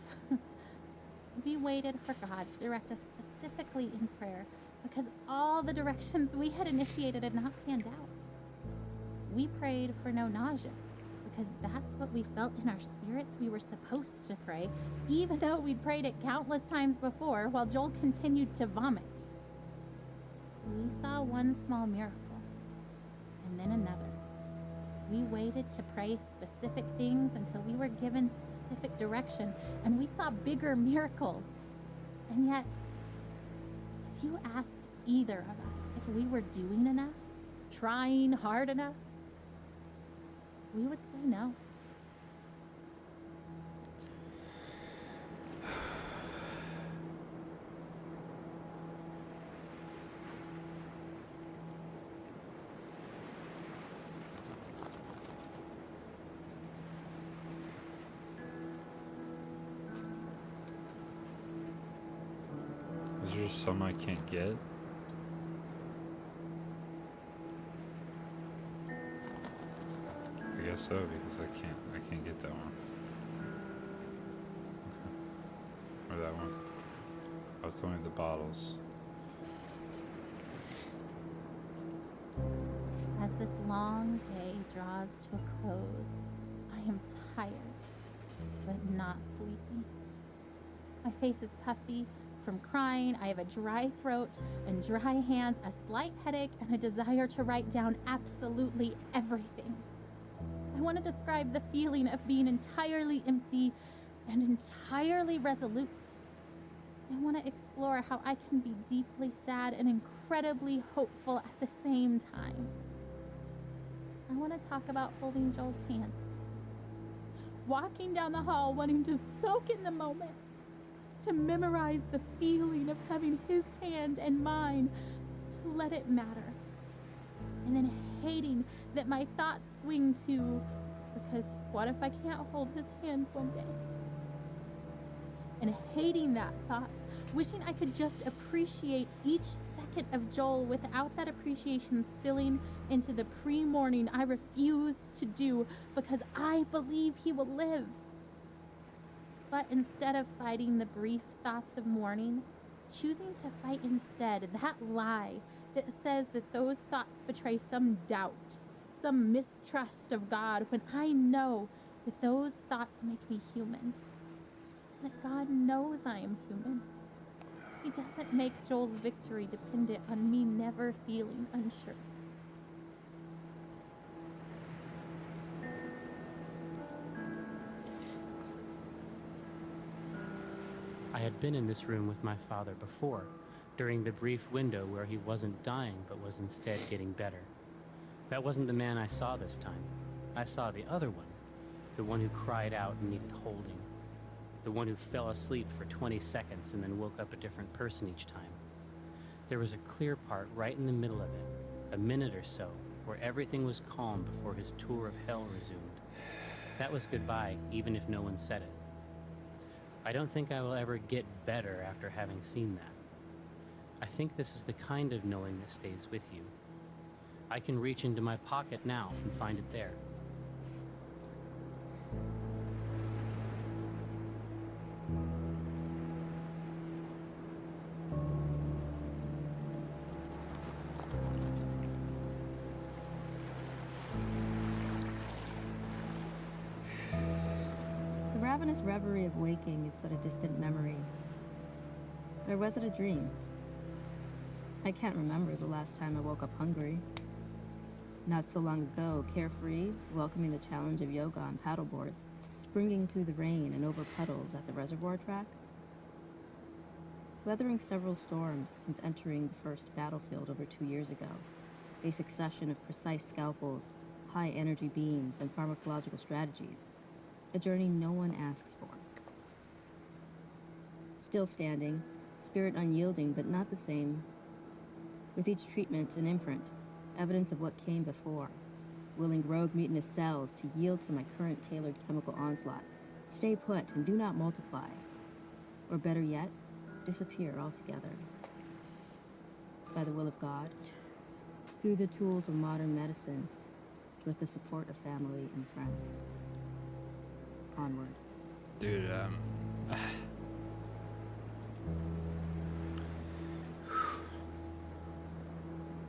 B: We waited for God to direct us specifically in prayer because all the directions we had initiated had not panned out. We prayed for no nausea because that's what we felt in our spirits we were supposed to pray, even though we'd prayed it countless times before while Joel continued to vomit. We saw one small miracle and then another. We waited to pray specific things until we were given specific direction, and we saw bigger miracles. And yet, if you asked either of us if we were doing enough, trying hard enough, we would say no.
A: Is there some I can't get? I guess so, because I can't get that one. Okay. Or that one. I was throwing the bottles.
B: As this long day draws to a close, I am tired, but not sleepy. My face is puffy from crying. I have a dry throat and dry hands, a slight headache, and a desire to write down absolutely everything. I want to describe the feeling of being entirely empty and entirely resolute. I want to explore how I can be deeply sad and incredibly hopeful at the same time. I want to talk about holding Joel's hand, walking down the hall wanting to soak in the moment, to memorize the feeling of having his hand and mine, to let it matter, and then hating that my thoughts swing to, because what if I can't hold his hand one day? And hating that thought, wishing I could just appreciate each second of Joel without that appreciation spilling into the pre-morning I refuse to do because I believe he will live. But instead of fighting the brief thoughts of mourning, choosing to fight instead that lie that says that those thoughts betray some doubt, some mistrust of God, when I know that those thoughts make me human, that God knows I am human. He doesn't make Joel's victory dependent on me never feeling unsure.
M: I had been in this room with my father before, during the brief window where he wasn't dying but was instead getting better. That wasn't the man I saw this time. I saw the other one, the one who cried out and needed holding, the one who fell asleep for 20 seconds and then woke up a different person each time. There was a clear part right in the middle of it, a minute or so, where everything was calm before his tour of hell resumed. That was goodbye, even if no one said it. I don't think I will ever get better after having seen that. I think this is the kind of knowing that stays with you. I can reach into my pocket now and find it there.
N: The ravenous reverie of waking is but a distant memory. Or was it a dream? I can't remember the last time I woke up hungry. Not so long ago, carefree, welcoming the challenge of yoga on paddleboards, springing through the rain and over puddles at the reservoir track. Weathering several storms since entering the first battlefield over 2 years ago, a succession of precise scalpels, high-energy beams, and pharmacological strategies, a journey no one asks for. Still standing, spirit unyielding but not the same. With each treatment, an imprint, evidence of what came before, willing rogue mutinous cells to yield to my current tailored chemical onslaught, stay put and do not multiply. Or better yet, disappear altogether. By the will of God, through the tools of modern medicine, with the support of family and friends. Onward.
A: Dude,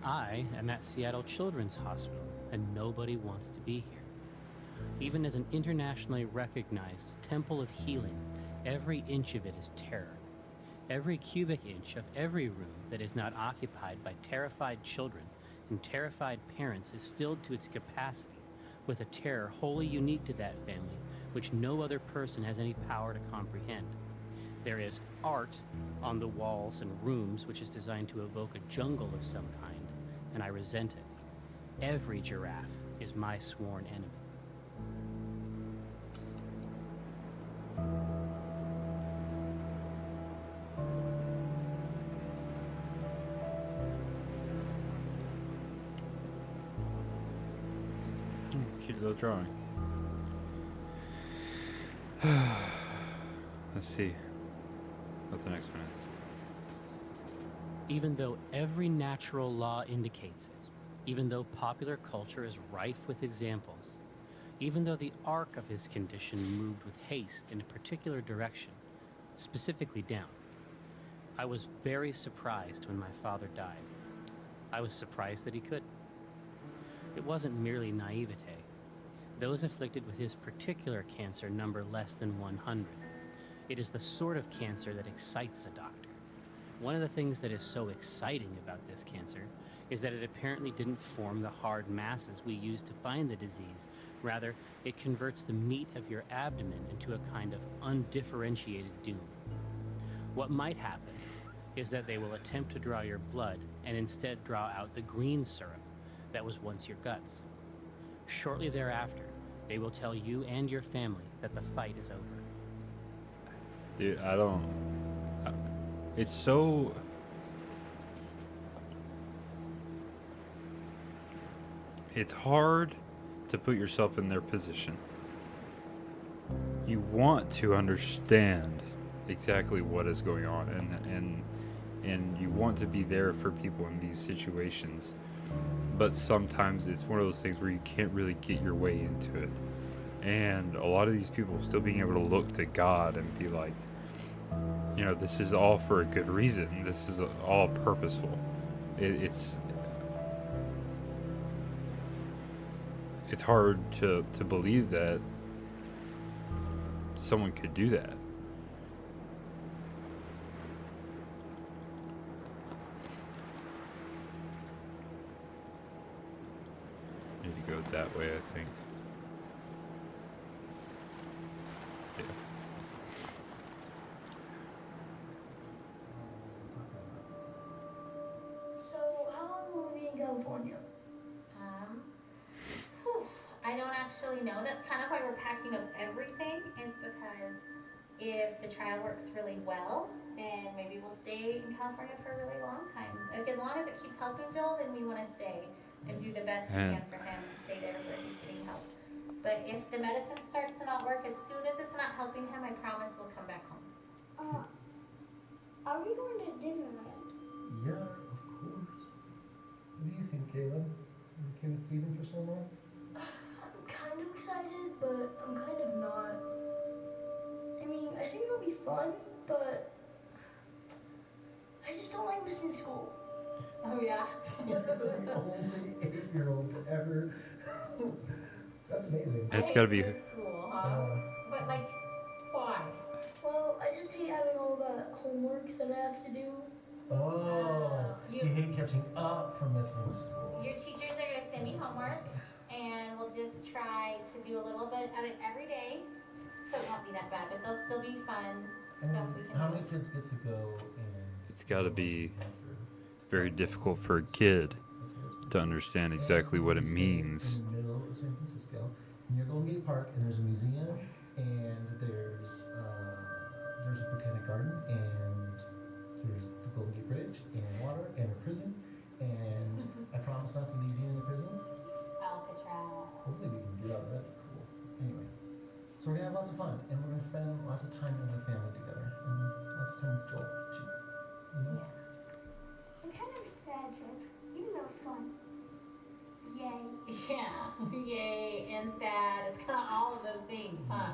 M: I am at Seattle Children's Hospital, and nobody wants to be here. Even as an internationally recognized temple of healing, every inch of it is terror. Every cubic inch of every room that is not occupied by terrified children and terrified parents is filled to its capacity with a terror wholly unique to that family, which no other person has any power to comprehend. There is art on the walls and rooms which is designed to evoke a jungle of some kind, and I resent it. Every giraffe is my sworn enemy.
A: Cute little drawing. Let's see what the next one is.
M: Even though every natural law indicates it, even though popular culture is rife with examples, even though the arc of his condition moved with haste in a particular direction, specifically down, I was very surprised when my father died. I was surprised that he could. It wasn't merely naivete. Those afflicted with his particular cancer number less than 100. It is the sort of cancer that excites a doctor. One of the things that is so exciting about this cancer is that it apparently didn't form the hard masses we use to find the disease. Rather, it converts the meat of your abdomen into a kind of undifferentiated doom. What might happen is that they will attempt to draw your blood and instead draw out the green syrup that was once your guts. Shortly thereafter, they will tell you and your family that the fight is over.
A: Dude, it's so... It's hard to put yourself in their position. You want to understand exactly what is going on, and you want to be there for people in these situations. But sometimes it's one of those things where you can't really get your way into it. And a lot of these people still being able to look to God and be like, you know, this is all for a good reason. This is all purposeful. It's hard to believe that someone could do that. Need to go that way, I think. Yeah.
D: So, how long will we be in California?
B: I don't actually know. That's kind of why we're packing up everything, is because if the trial works really well, then maybe we'll stay in California for a really long time. Like, as long as it keeps helping Joel, then we want to stay and do the best we can for him and stay there where he's getting help. But if the medicine starts to not work, as soon as it's not helping him, I promise we'll come back home.
D: Are we going to Disneyland?
I: Yeah, of course. What do you think, Caleb? You okay with leaving for so long?
D: I'm kind of excited, but I'm kind of not. I mean, I think it'll be fun, but I just don't like missing school.
B: Oh, yeah?
I: You're the only 8-year-old to ever... That's amazing.
A: It's gotta be...
B: School, huh? But, like, why?
D: Well, I just hate having all that homework that I have to do.
I: Oh, you hate catching up from missing school.
B: Your teachers are going to send me homework, and we'll just try to do a little bit of it every day.
H: so it won't be that bad, but they'll still be fun
I: I
H: stuff
I: mean,
H: we can
I: how
H: do.
I: many kids get to go and
A: It's got to be
I: adventure?
A: very difficult for a kid to understand exactly what it means.
I: In the middle of San Francisco, near Golden Gate Park, and there's a museum, and there's a botanic garden, and there's the Golden Gate Bridge, and water, and a prison, and I promise not to leave you in the prison.
H: Alcatraz.
I: Hopefully we can get out of that. Cool. Anyway, so we're gonna have lots of fun, and we're gonna spend lots of time as a family together, and lots of time with Joel too. You know?
D: It's kind of a sad trip, even though it's fun. Yay.
H: Yeah, yay and sad. It's kind of all of those things, huh?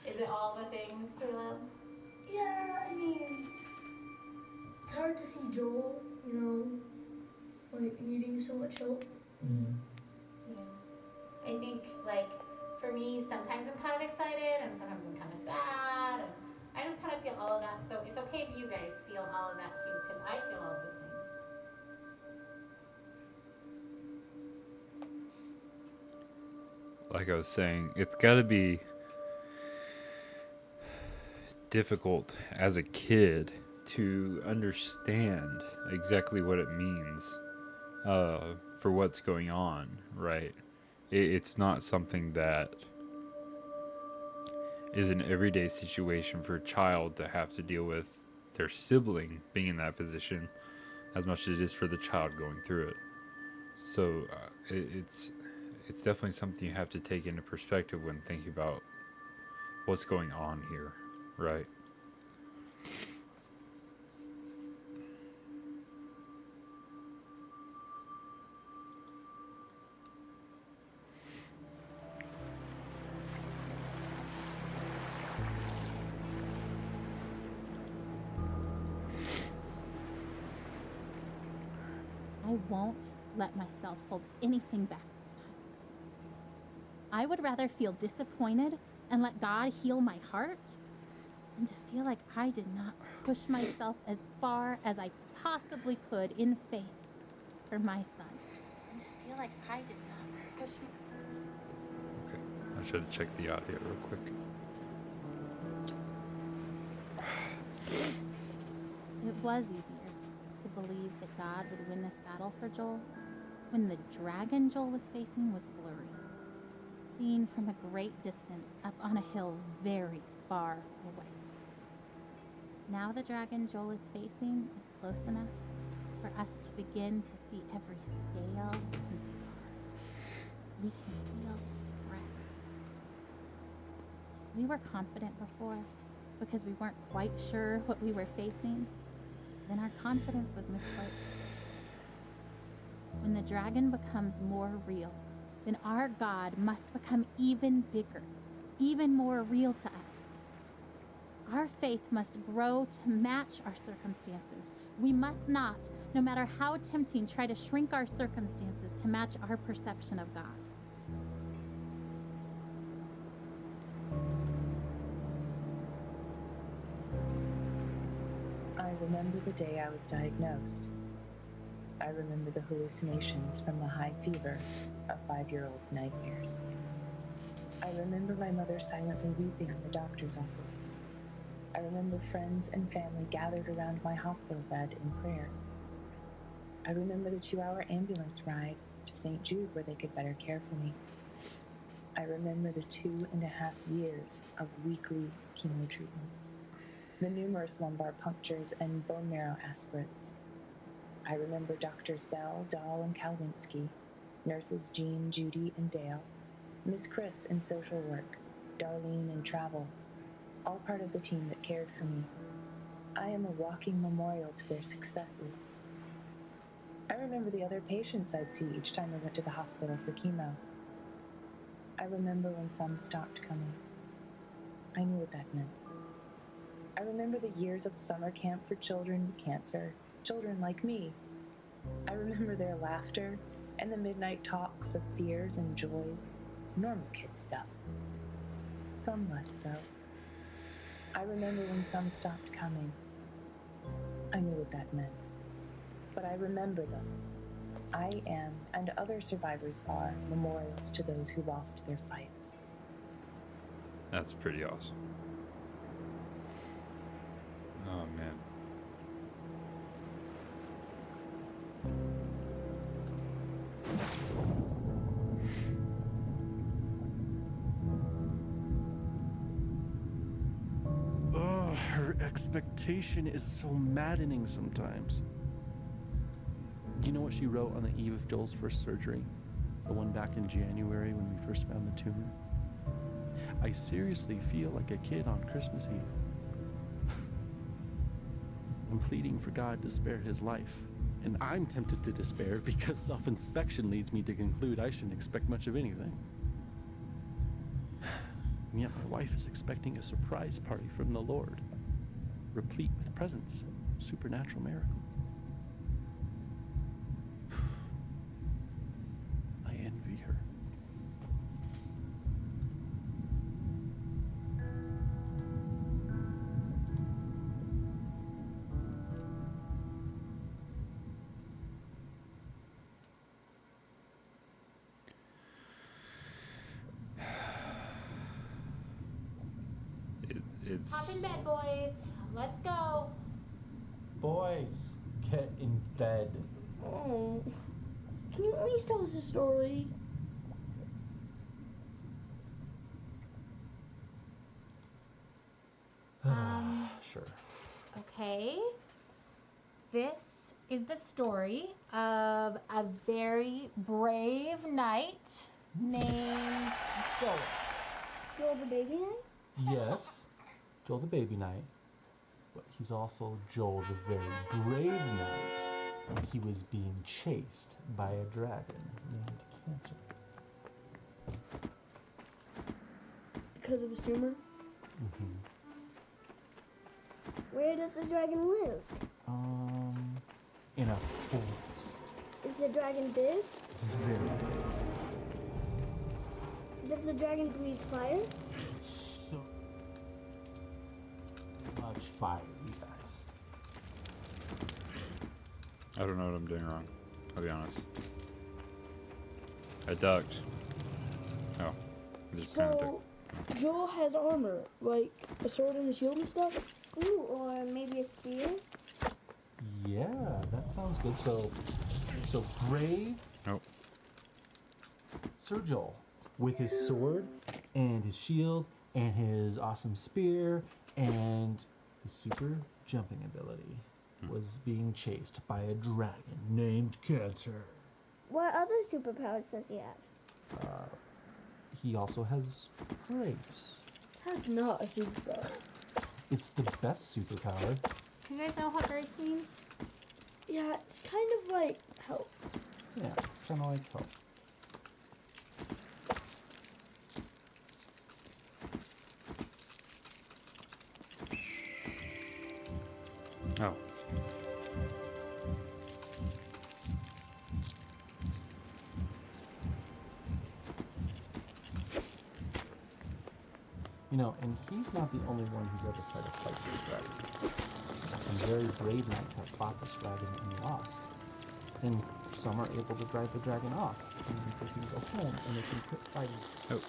H: Is it all the things, Caleb?
D: Yeah, I mean, it's hard to see Joel, you know, like needing so much help.
I: Mm.
H: Yeah. I think, like, for me, sometimes I'm kind of excited and sometimes I'm kind of sad. And I just kind of feel all of that. So it's okay if you guys feel all of that too, because I feel all of those things.
A: Like I was saying, it's got to be difficult as a kid to understand exactly what it means for what's going on, right? It's not something that is an everyday situation for a child to have to deal with their sibling being in that position as much as it is for the child going through it. So it's definitely something you have to take into perspective when thinking about what's going on here, right?
B: I won't let myself hold anything back this time. I would rather feel disappointed and let God heal my heart than to feel like I did not push myself as far as I possibly could in faith for my son. And to feel like I did not push
A: Okay, I should have checked the audio real quick.
B: It was easier to believe that God would win this battle for Joel when the dragon Joel was facing was blurry, seen from a great distance up on a hill very far away. Now the dragon Joel is facing is close enough for us to begin to see every scale and scar. We can feel its breath. We were confident before because we weren't quite sure what we were facing. Then our confidence was misplaced. When the dragon becomes more real, then our God must become even bigger, even more real to us. Our faith must grow to match our circumstances. We must not, no matter how tempting, try to shrink our circumstances to match our perception of God.
O: I remember the day I was diagnosed. I remember the hallucinations from the high fever of 5-year-old's nightmares. I remember my mother silently weeping in the doctor's office. I remember friends and family gathered around my hospital bed in prayer. I remember the 2-hour ambulance ride to St. Jude where they could better care for me. I remember the 2.5 years of weekly chemo treatments, the numerous lumbar punctures and bone marrow aspirates. I remember Doctors Bell, Dahl, and Kalwinsky, nurses Jean, Judy, and Dale, Miss Chris in social work, Darlene in travel, all part of the team that cared for me. I am a walking memorial to their successes. I remember the other patients I'd see each time I went to the hospital for chemo. I remember when some stopped coming. I knew what that meant. I remember the years of summer camp for children with cancer, children like me. I remember their laughter and the midnight talks of fears and joys, normal kid stuff. Some less so. I remember when some stopped coming. I knew what that meant. But I remember them. I am, and other survivors are, memorials to those who lost their fights.
A: That's pretty awesome. Oh man.
C: Oh, her expectation is so maddening sometimes. Do you know what she wrote on the eve of Joel's first surgery? The one back in January when we first found the tumor? I seriously feel like a kid on Christmas Eve. I'm pleading for God to spare his life. And I'm tempted to despair because self-inspection leads me to conclude I shouldn't expect much of anything. And yet my wife is expecting a surprise party from the Lord, replete with presents and supernatural miracles. I envy her.
A: It's
B: Hop in bed, boys. Let's go.
P: Boys, get in bed.
Q: Oh, can you at least tell us a story?
P: Sure.
B: Okay. This is the story of a very brave knight named Joel.
Q: Joel the baby knight?
P: Yes, Joel the baby knight, but he's also Joel the very brave knight. And he was being chased by a dragon named Cancer.
Q: Because of his tumor?
P: Mm-hmm.
D: Where does the dragon live?
P: In a forest.
D: Is the dragon big?
P: Very big.
D: Does the dragon breathe fire?
P: So much fire, you guys.
A: I don't know what I'm doing wrong. I'll be honest. I ducked. Oh, I just kind of
Q: So, Joel has armor, like a sword and a shield and stuff?
D: Ooh, or maybe a spear?
P: Yeah, that sounds good. So brave.
A: Nope.
P: Sir Joel, with his sword and his shield and his awesome spear and his super jumping ability, was being chased by a dragon named Cancer.
D: What other superpowers does he have?
P: He also has grace.
Q: That's not a superpower.
P: It's the best superpower.
B: Do you guys know what grace means?
Q: Yeah, it's kind of like help.
P: Yeah, it's kind of like hope.
A: Oh.
P: You know, and he's not the only one who's ever tried to fight this dragon. Some very brave knights have fought this dragon and lost. And some are able to drive the dragon off. And they can go home and they can quit fighting.
A: Oh.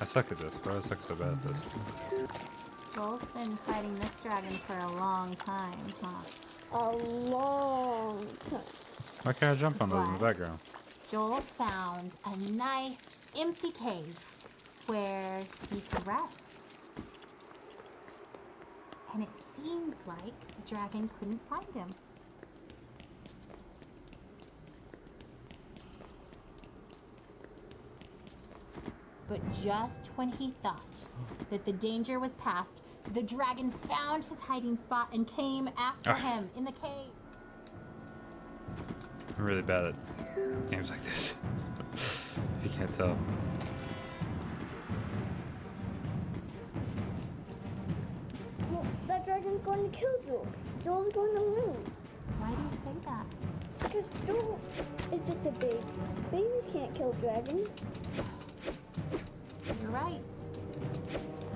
A: I suck at this. Why do I suck so bad at this?
B: Joel's been fighting this dragon for a long time, huh?
Q: A long time.
A: Why can't I jump on those in the
B: What?
A: background?
B: Joel found a nice empty cave where he could rest. And it seemed like the dragon couldn't find him. But just when he thought that the danger was past, the dragon found his hiding spot and came after him in the cave.
A: I'm really bad at games like this. If you can't tell.
D: Well, that dragon's going to kill Joel. Joel's going to lose.
B: Why do you say that?
D: Because Joel is just a baby. Babies can't kill dragons.
B: You're right.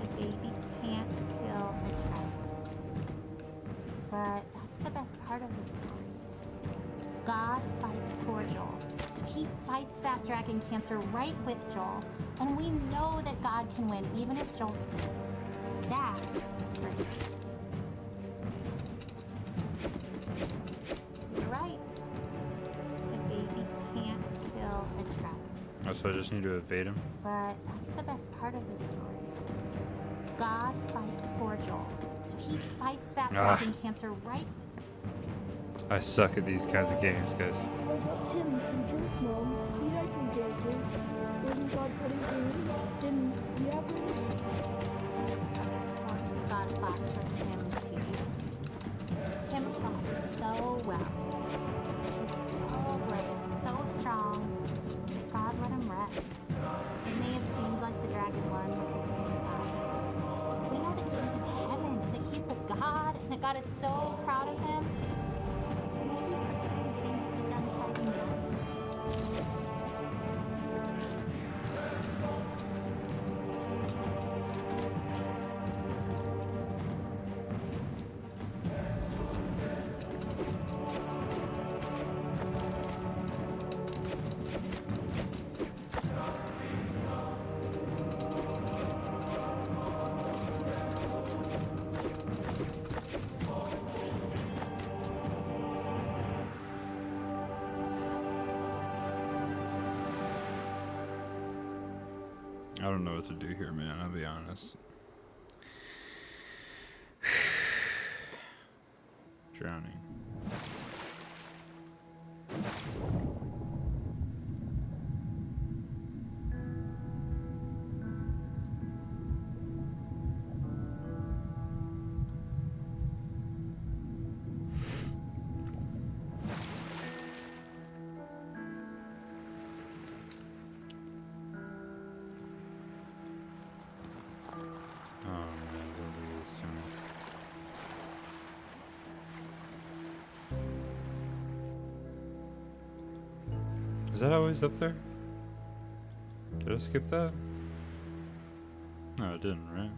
B: A baby can't kill a dragon. But that's the best part of the story. God fights for Joel, So he fights that dragon cancer right with Joel, and we know that God can win even if Joel can't. That's grace. You're right. The baby can't kill a dragon.
A: Oh, so I just need to evade him?
B: But that's the best part of this story. God fights for Joel. So he fights that dragon cancer right.
A: I suck at these kinds of games, guys.
Q: What about Tim from Church Mom? He died from cancer. Wasn't God fighting for him? Didn't he have it?
B: Of course, God fought for Tim too. Tim fought so well. He was so brave, so strong. But God let him rest. It may have seemed like the dragon won because Tim died. But we know that Tim's in heaven, that he's with God, and that God is so proud of him. So maybe for Tim getting to be done fighting monsters.
A: I don't know what to do here, man. I'll be honest. Drowning. Is that always up there? Did I skip that? No, it didn't, right?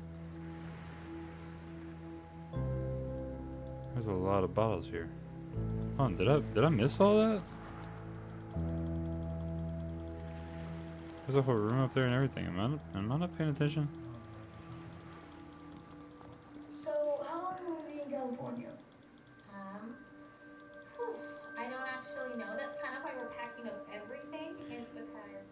A: There's a lot of bottles here. Oh, did I miss all that? There's a whole room up there and everything. Am I not paying attention?
Q: So, how long will we be in California?
B: I don't actually know. That's kind of why we're packing up everything, is because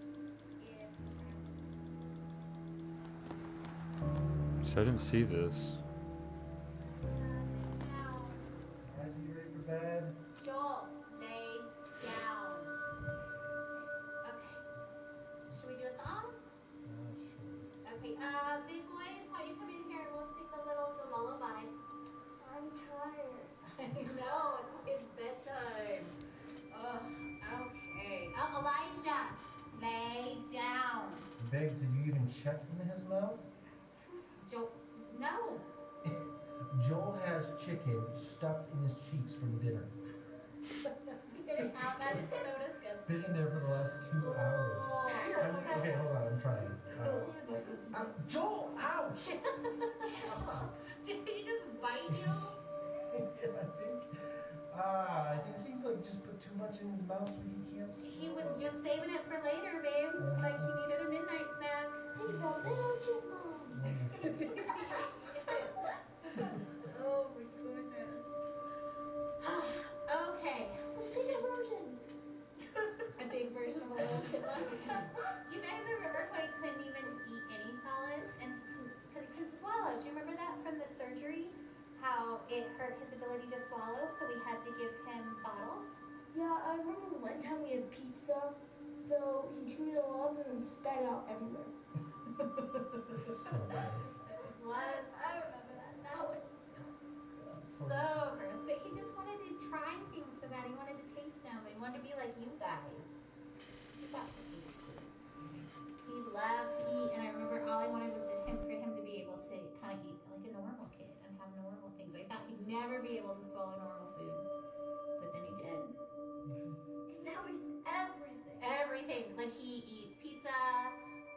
B: if...
A: So I didn't see this.
P: Guys, are you ready for bed?
B: Joel, lay down. Okay. Should we do a song?
P: Sure.
B: Okay, big boys, why don't you come in here and we'll sing the littles a lullaby.
D: I'm tired.
B: I know, it's bedtime. Ugh, okay. Oh, Elijah, lay down.
P: Babe, did you even check in his mouth?
B: Who's Joel? No.
P: Joel has chicken stuffed in his cheeks from dinner.
B: Get it out, that is so disgusting.
P: Been in there for the last 2 hours. Okay, hold on, I'm trying. Joel, ouch! Stop!
B: Did he just bite you?
P: Yeah, I think he like just put too much in his mouth so he can't swallow.
B: He was just saving it for later, babe. Like he needed a midnight snack.
D: Hey, Bob, lay out your mom.
B: Oh my goodness. Okay.
D: A bigger version.
B: A big version of a little chipmunk. Do you guys remember when he couldn't even eat any solids and because he couldn't swallow? Do you remember that from the surgery? How it hurt his ability to swallow, so we had to give him bottles?
Q: Yeah, I remember one time we had pizza, so he chewed it all up and then spat it out everywhere.
P: So gross.
B: What? I remember that. That was so gross. But he just wanted to try things so bad. He wanted to taste them. He wanted to be like you guys. He got to eat sweets. He loved to eat, and I remember all I wanted was for him to be able to kind of eat like a normal kid and have normal things. I thought he'd never be able to swallow normal food, but then he did.
Q: And now he eats everything.
B: Everything. Like he eats pizza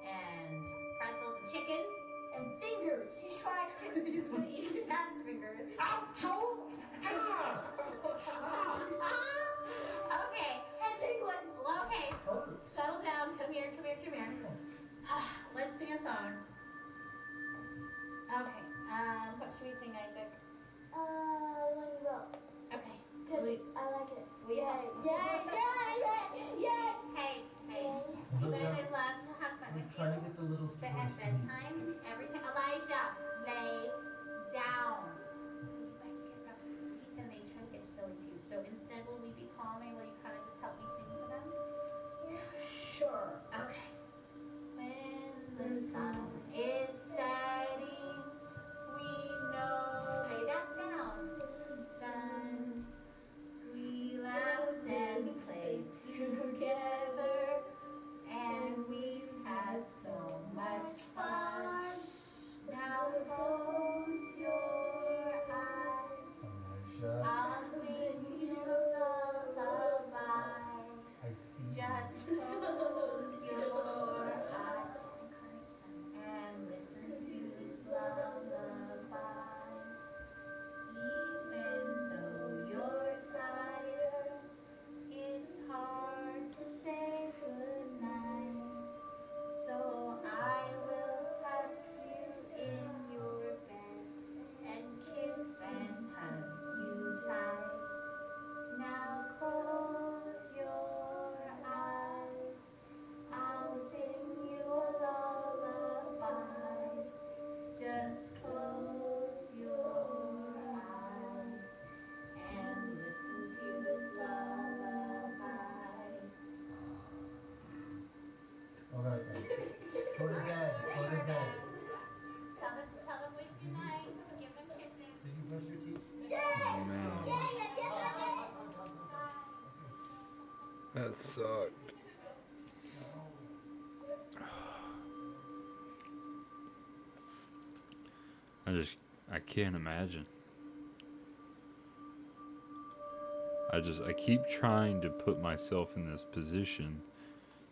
B: and pretzels and chicken.
Q: And fingers.
B: He tried fingers when he eats dad's fingers.
P: Ow, Joel! God! Stop!
B: Okay.
Q: And penguins.
B: Okay. Father. Okay. What should we sing, Isaac?
D: When you go.
B: Okay.
D: Cause I like it.
B: We
D: Yay, yay, yay, yay.
B: Hey.
P: Slow
B: You guys,
P: down.
B: I love to have fun
P: We're
B: with
P: trying
B: you.
P: to get the little
B: But
P: story
B: at
P: sleep.
B: bedtime, every time Elijah, lay down. When you guys get real sweet, then they try to get silly too. So instead, will we be calming? Will you kind of just help me sing to them?
D: Yeah, sure.
B: Okay. When the sun is setting, we know. Lay that down. Sun. We laughed and played together, and we've had so much fun. Now close your eyes. I'll sing you a lullaby.
P: I see.
B: Just close your eyes and listen to this lullaby. Even though you're tired, it's hard to say goodnight. So I will tuck you in your bed and kiss and hug you tight. Now close your eyes. I'll sing you a lullaby. Just close your eyes and listen to this lullaby.
P: Okay. Go to bed. Go to bed.
B: Tell them boys good night. Give them kisses.
P: Did you brush your teeth?
A: Oh, man. That sucked. I can't imagine. I keep trying to put myself in this position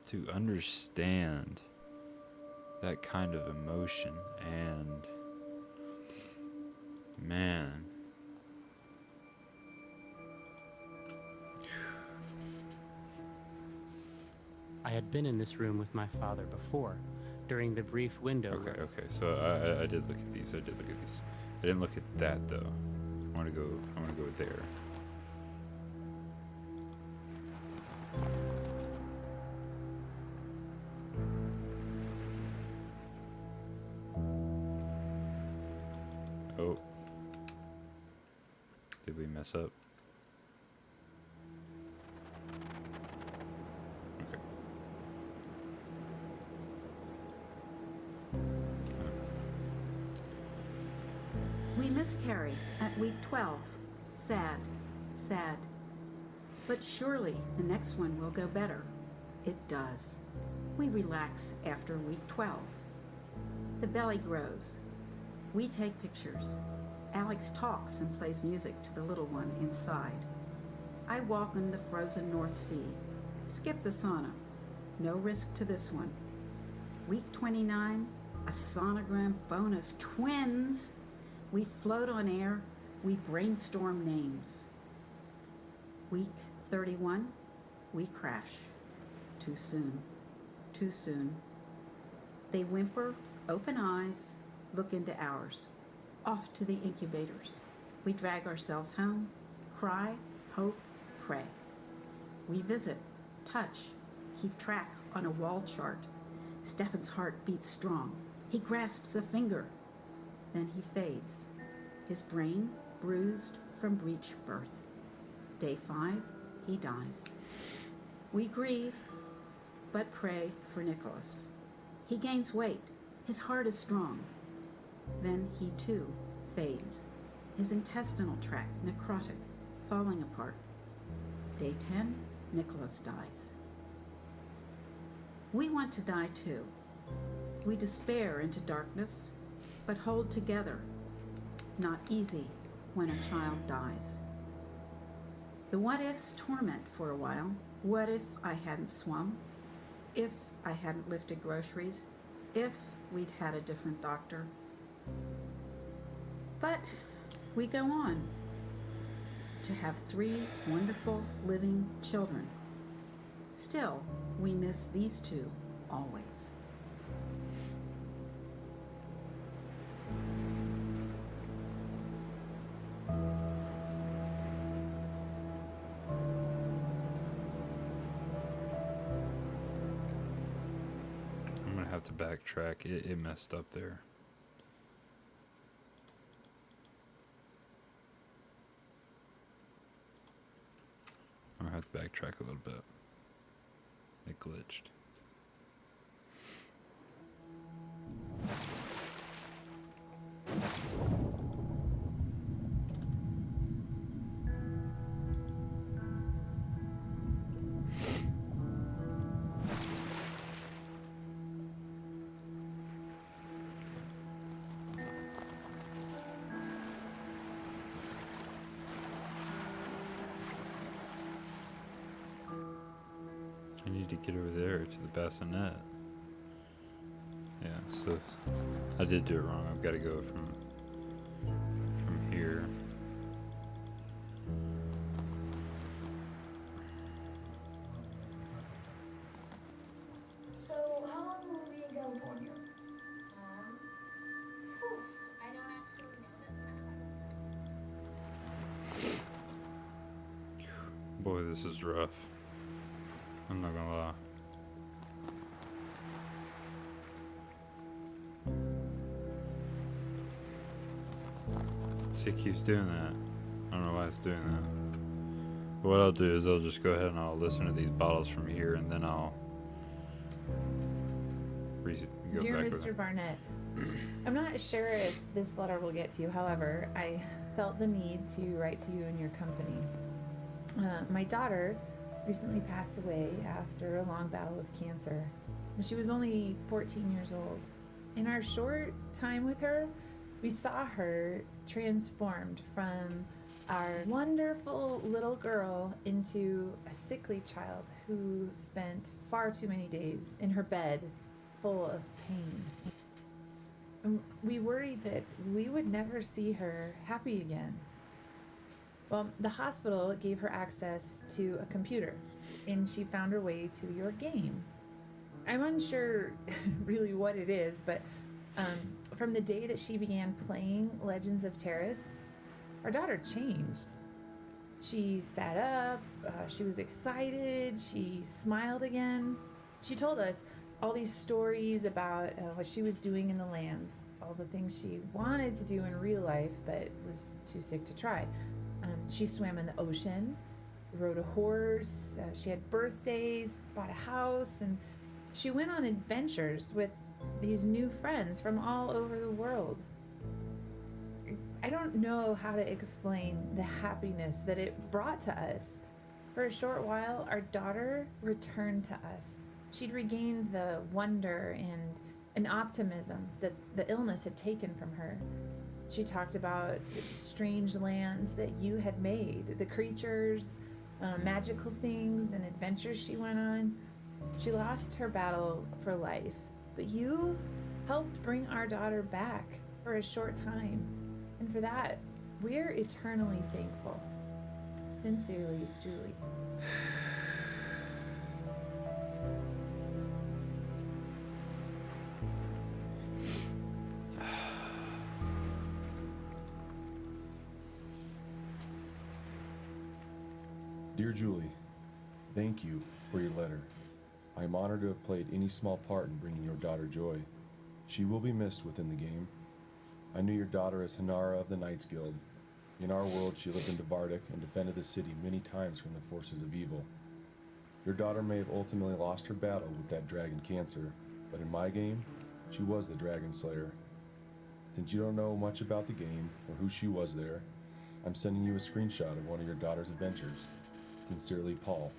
A: to understand that kind of emotion, and man,
M: I had been in this room with my father before, during the brief window.
A: Okay. So I did look at these. I didn't look at that though. I want to go there. Oh. Did we mess up? Okay.
R: We miscarry at week 12. Sad. But surely the next one will go better. It does. We relax after week 12. The belly grows. We take pictures. Alex talks and plays music to the little one inside. I walk on the frozen North Sea. Skip the sauna. No risk to this one. Week 29, a sonogram bonus. Twins! We float on air. We brainstorm names. Week 31, we crash. Too soon. They whimper, open eyes, look into ours. Off to the incubators. We drag ourselves home, cry, hope, pray. We visit, touch, keep track on a wall chart. Stefan's heart beats strong. He grasps a finger. Then he fades. His brain bruised from breech birth. Day 5, he dies. We grieve, but pray for Nicholas. He gains weight. His heart is strong. Then he too fades. His intestinal tract necrotic, falling apart. Day 10, Nicholas dies. We want to die too. We despair into darkness, but hold together. Not easy when a child dies. The what-ifs torment for a while. What if I hadn't swum? If I hadn't lifted groceries? If we'd had a different doctor? But we go on to have 3 wonderful living children. Still, we miss these 2 always.
A: might have to backtrack. It messed up there. I'm gonna have to backtrack a little bit. It glitched. I need to get over there to the bassinet. Yeah, so I did do it wrong. I've got to go from here.
Q: So, how long will we be in California?
B: I don't actually know.
A: Boy, this is rough. I'm not gonna lie. See, it keeps doing that. I don't know why it's doing that. But what I'll do is I'll just go ahead and I'll listen to these bottles from here, and then I'll go
S: Dear
A: back with
S: Mr.
A: it.
S: Barnett, I'm not sure if this letter will get to you. However, I felt the need to write to you and your company. My daughter recently passed away after a long battle with cancer. She was only 14 years old. In our short time with her, we saw her transformed from our wonderful little girl into a sickly child who spent far too many days in her bed full of pain. And we worried that we would never see her happy again. Well, the hospital gave her access to a computer, and she found her way to your game. I'm unsure really what it is, but from the day that she began playing Legends of Terrace, our daughter changed. She sat up, she was excited, she smiled again. She told us all these stories about what she was doing in the lands, all the things she wanted to do in real life but was too sick to try. She swam in the ocean, rode a horse, she had birthdays, bought a house, and she went on adventures with these new friends from all over the world. I don't know how to explain the happiness that it brought to us. For a short while, our daughter returned to us. She'd regained the wonder and an optimism that the illness had taken from her. She talked about strange lands that you had made, the creatures, magical things, and adventures she went on. She lost her battle for life, but you helped bring our daughter back for a short time. And for that, we're eternally thankful. Sincerely, Julie.
T: Dear Julie, thank you for your letter. I am honored to have played any small part in bringing your daughter joy. She will be missed within the game. I knew your daughter as Hanara of the Knights Guild. In our world, she lived in Devardic and defended the city many times from the forces of evil. Your daughter may have ultimately lost her battle with that dragon cancer, but in my game, she was the Dragon Slayer. Since you don't know much about the game or who she was there, I'm sending you a screenshot of one of your daughter's adventures. Sincerely, Paul.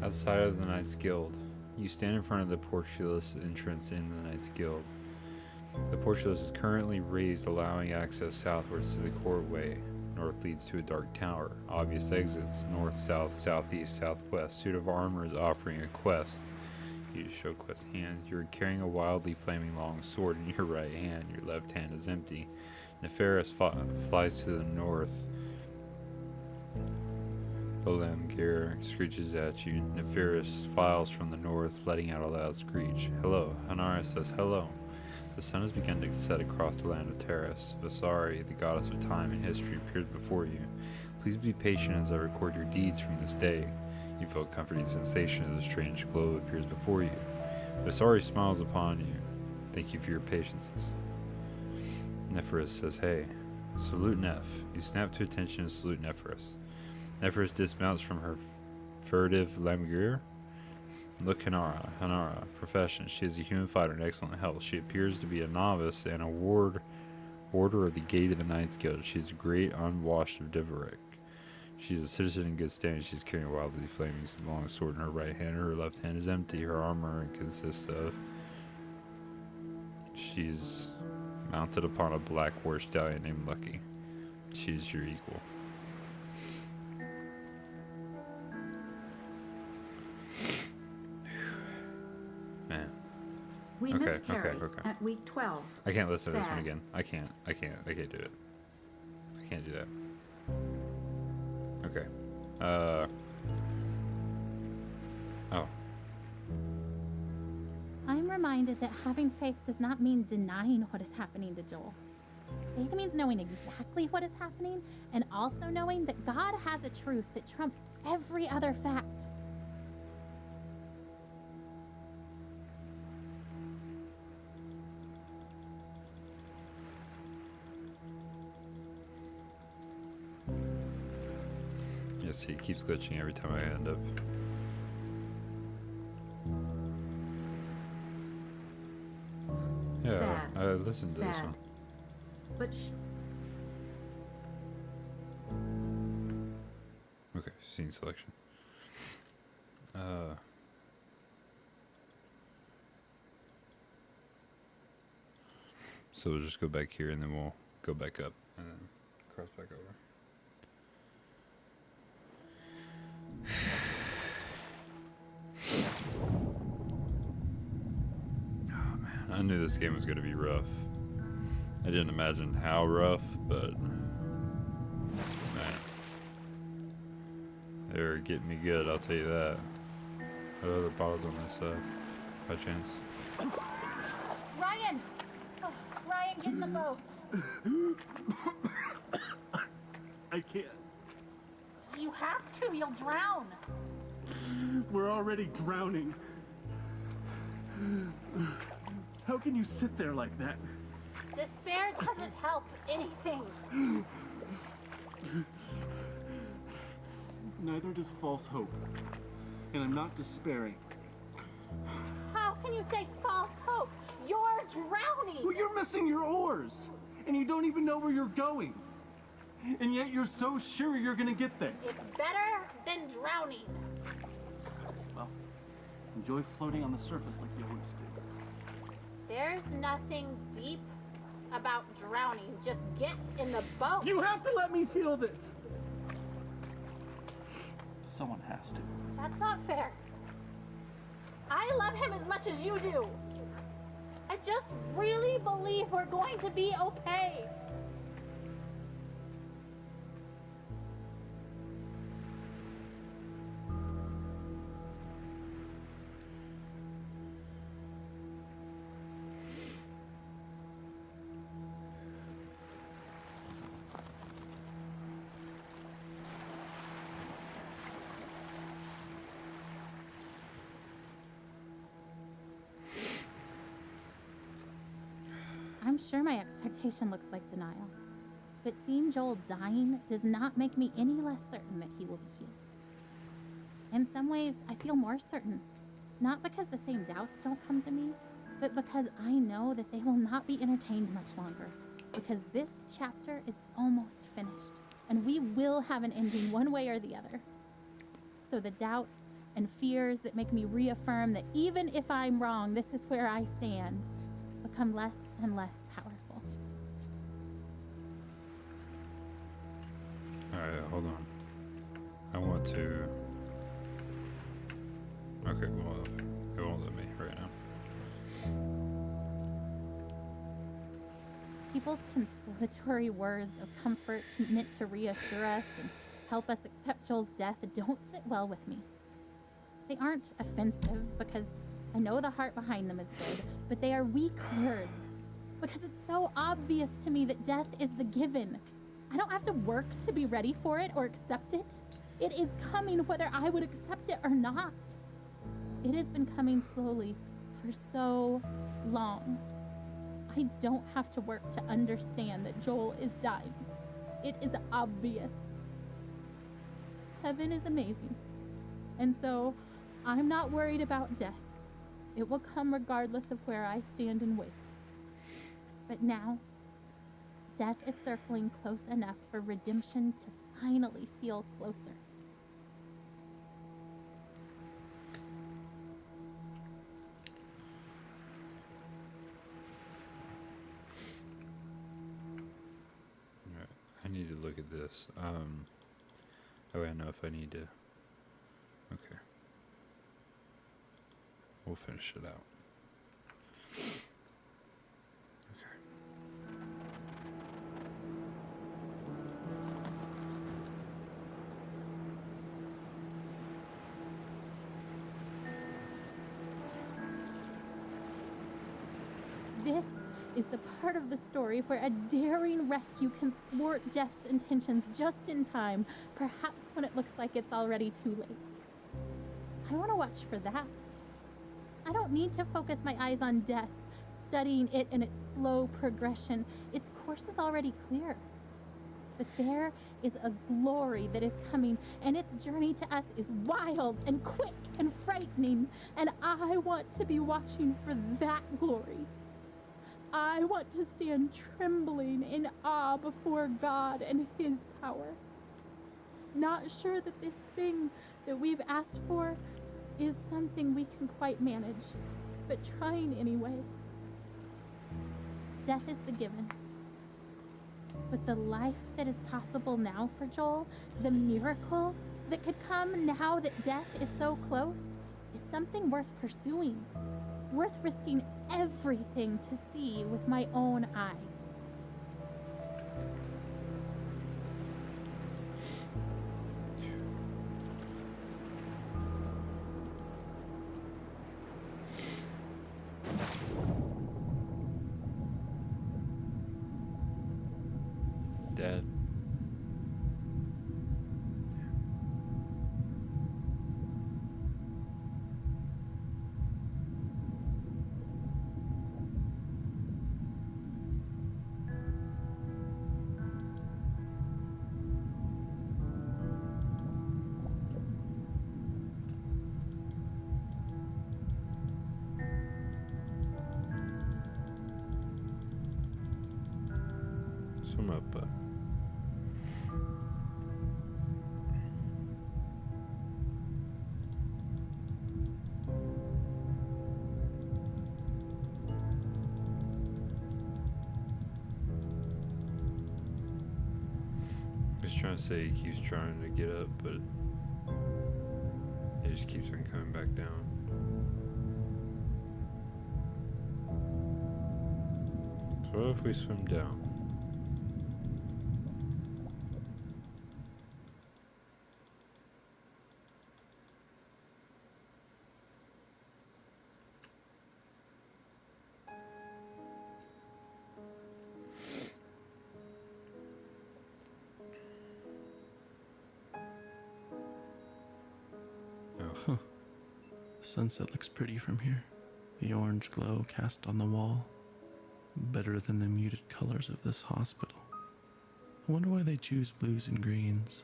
A: Outside of the Knights Guild, you stand in front of the portcullis entrance in the Knights Guild. The portcullis is currently raised, allowing access southwards to the courtway. North leads to a dark tower. Obvious exits: north, south, southeast, southwest. Suit of armor is offering a quest. You show quest hand. You're carrying a wildly flaming long sword in your right hand. Your left hand is empty. Nefarious flies to the north. The limb gear screeches at you. Nefarious files from the north, letting out a loud screech. Hello. Hanara says hello. The sun has begun to set across the land of Terrace. Vasari, the goddess of time and history, appears before you. Please be patient as I record your deeds from this day. You feel a comforting sensation as a strange glow appears before you. Vasari smiles upon you. Thank you for your patience. Nephris says, hey. Salute Neph. You snap to attention and salute Nephris. Nephris dismounts from her furtive lamgir. Look, Hanara, profession. She is a human fighter in excellent health. She appears to be a novice and a warder of the Gate of the Knights Guild. She is great unwashed of Divarek. She is a citizen in good standing. She is carrying a wildly flaming long sword in her right hand. Her left hand is empty. Her armor consists of... She's mounted upon a black war stallion named Lucky. She is your equal. Man.
R: We miscarried at week 12.
A: I can't listen to this one
R: Sad.
A: again. I can't do it. I can't do that. Okay. Oh.
B: I'm reminded that having faith does not mean denying what is happening to Joel. Faith means knowing exactly what is happening and also knowing that God has a truth that trumps every other fact.
A: Yes, he keeps glitching every time I end up. Yeah,
R: Sad.
A: I listened to this
R: Sad.
A: one.
R: But
A: Okay, scene selection. So we'll just go back here and then we'll go back up and then cross back over. Oh man, I knew this game was going to be rough. I didn't imagine how rough, but man, they were getting me good, I'll tell you that. What other bottles on this side, by chance?
B: Ryan! Oh, Ryan, get in the boat.
C: I can't.
B: You have to, you'll drown.
C: We're already drowning. How can you sit there like that?
B: Despair doesn't help anything.
C: Neither does false hope. And I'm not despairing.
B: How can you say false hope? You're drowning.
C: Well, you're missing your oars. And you don't even know where you're going. And yet you're so sure you're gonna get there.
B: It's better than drowning.
C: Well, enjoy floating on the surface like you always do.
B: There's nothing deep about drowning. Just get in the boat.
C: You have to let me feel this. Someone has to.
B: That's not fair. I love him as much as you do. I just really believe we're going to be okay. I'm sure my expectation looks like denial, but seeing Joel dying does not make me any less certain that he will be healed. In some ways, I feel more certain, not because the same doubts don't come to me, but because I know that they will not be entertained much longer, because this chapter is almost finished, and we will have an ending one way or the other. So the doubts and fears that make me reaffirm that even if I'm wrong, this is where I stand, become less and less powerful.
A: Alright, hold on. I want to... Okay, well, it won't let me right now.
B: People's consolatory words of comfort meant to reassure us and help us accept Joel's death don't sit well with me. They aren't offensive because I know the heart behind them is good, but they are weak words because it's so obvious to me that death is the given. I don't have to work to be ready for it or accept it. It is coming whether I would accept it or not. It has been coming slowly for so long. I don't have to work to understand that Joel is dying. It is obvious. Heaven is amazing. And so I'm not worried about death. It will come regardless of where I stand and wait. But now, death is circling close enough for redemption to finally feel closer.
A: Alright, I need to look at this. Oh, I know if I need to. Okay. We'll finish it out.
B: This is the part of the story where a daring rescue can thwart Jeff's intentions just in time, perhaps when it looks like it's already too late. I want to watch for that. I don't need to focus my eyes on death, studying it in its slow progression. Its course is already clear. But there is a glory that is coming, and its journey to us is wild and quick and frightening, and I want to be watching for that glory. I want to stand trembling in awe before God and His power. Not sure that this thing that we've asked for is something we can quite manage, but trying anyway. Death is the given. But the life that is possible now for Joel, the miracle that could come now that death is so close, is something worth pursuing, worth risking everything to see with my own eyes.
A: Dad. Swim up, bud. He's trying to say he keeps trying to get up, but he just keeps on coming back down. So what if we swim down?
C: Huh. The sunset looks pretty from here. The orange glow cast on the wall. Better than the muted colors of this hospital. I wonder why they choose blues and greens.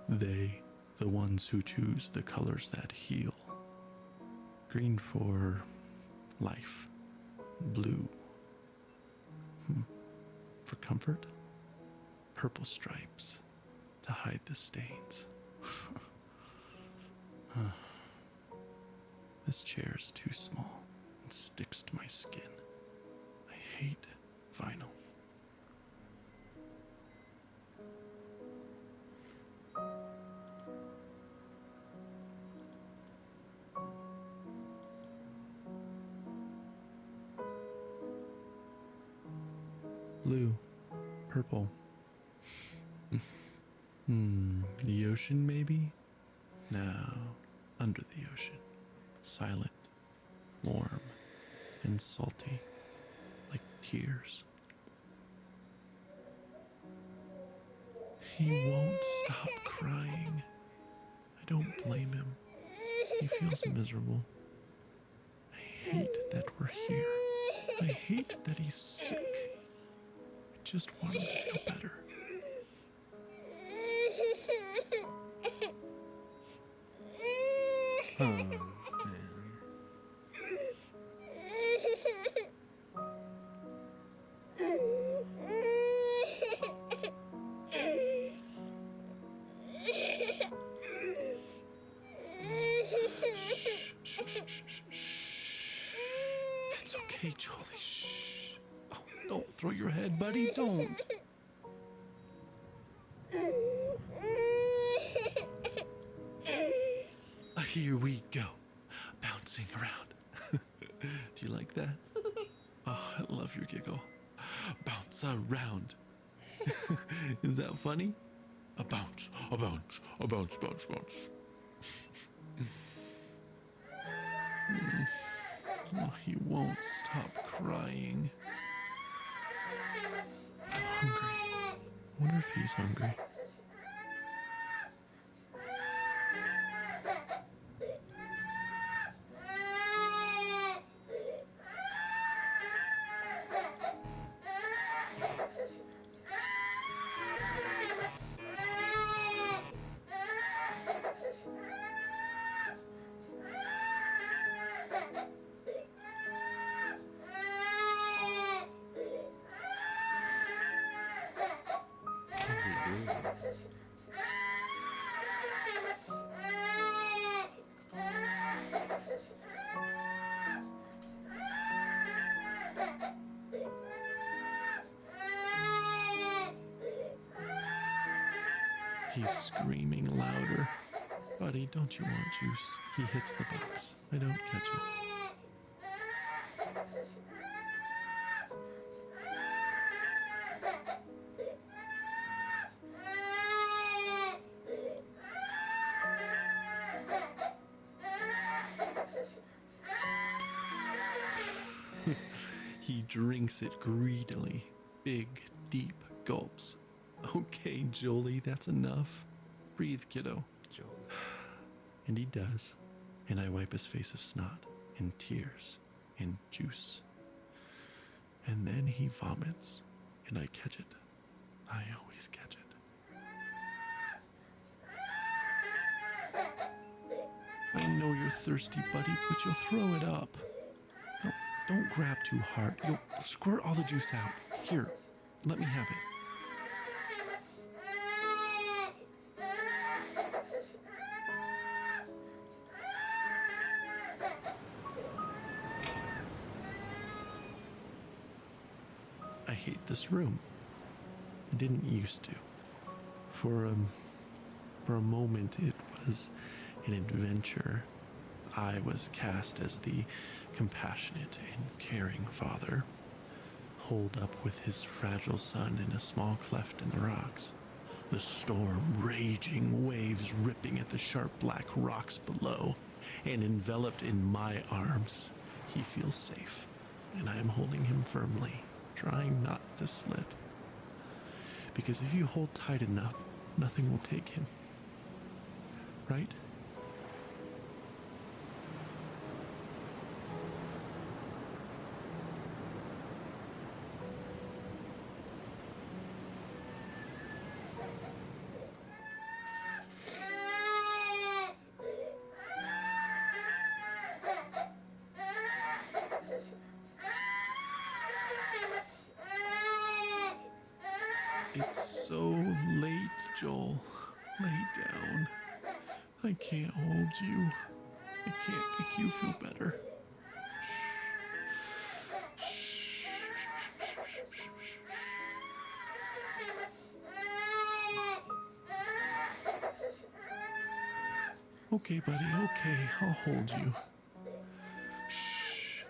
C: They, the ones who choose the colors that heal. Green for life. Blue. For comfort. Purple stripes to hide the stains. This chair is too small and sticks to my skin. I hate vinyl. Blue, purple. The ocean, maybe? No, under the ocean. Silent, warm, and salty, like tears. He won't stop crying. I don't blame him. He feels miserable. I hate that we're here. I hate that he's sick. I just want him to feel better.
A: Oh, man.
C: It's okay, Jolie. Shh. Oh, don't throw your head, buddy. Don't. Here we go. Bouncing around. Do you like that? Oh, I love your giggle. Bounce around. Is that funny? A bounce, a bounce, a bounce, bounce, bounce. Oh, he won't stop crying. I'm hungry. I wonder if he's hungry. He's screaming louder. Buddy, don't you want juice? He hits the box. I don't catch it. He drinks it greedily. Big, deep gulps. Okay, Jolie, that's enough. Breathe, kiddo.
A: Jolie.
C: And he does. And I wipe his face of snot, and tears, and juice. And then he vomits, and I catch it. I always catch it. I know you're thirsty, buddy, but you'll throw it up. No, don't grab too hard. You'll squirt all the juice out. Here, let me have it. I hate this room. I didn't used to. For a moment, it was an adventure. I was cast as the compassionate and caring father, holed up with his fragile son in a small cleft in the rocks. The storm raging, waves ripping at the sharp black rocks below, and enveloped in my arms, he feels safe, and I am holding him firmly, trying not to slip. Because if you hold tight enough, nothing will take him. Right? It's so late, Joel. Lay down. I can't hold you. I can't make you feel better. Okay, buddy, okay. I'll hold you. Shh.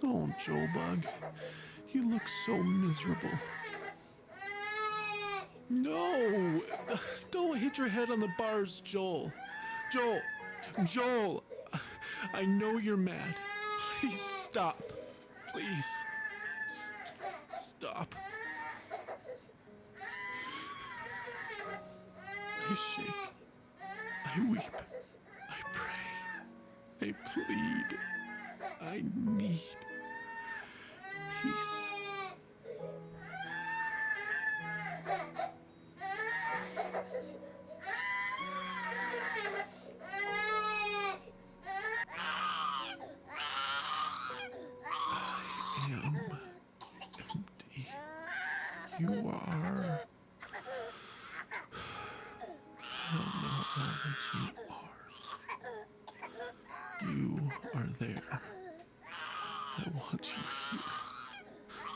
C: Oh, Joel Bug. You look so miserable. No! Don't hit your head on the bars, Joel. Joel! I know you're mad. Please stop. Please. Stop. I shake. I weep. I pray. I plead. I need peace. I am empty. You are. I don't know all that you are. You are there. I want you here.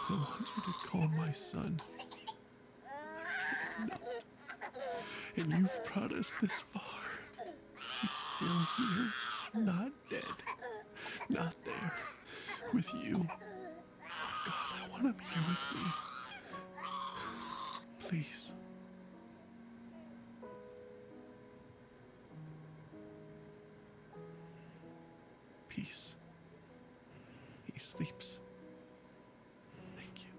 C: I want you to call my son. No. And you've brought us this far. He's still here, not dead, not there, with you. God, I want him here with me. Please. Peace. He sleeps. Thank you.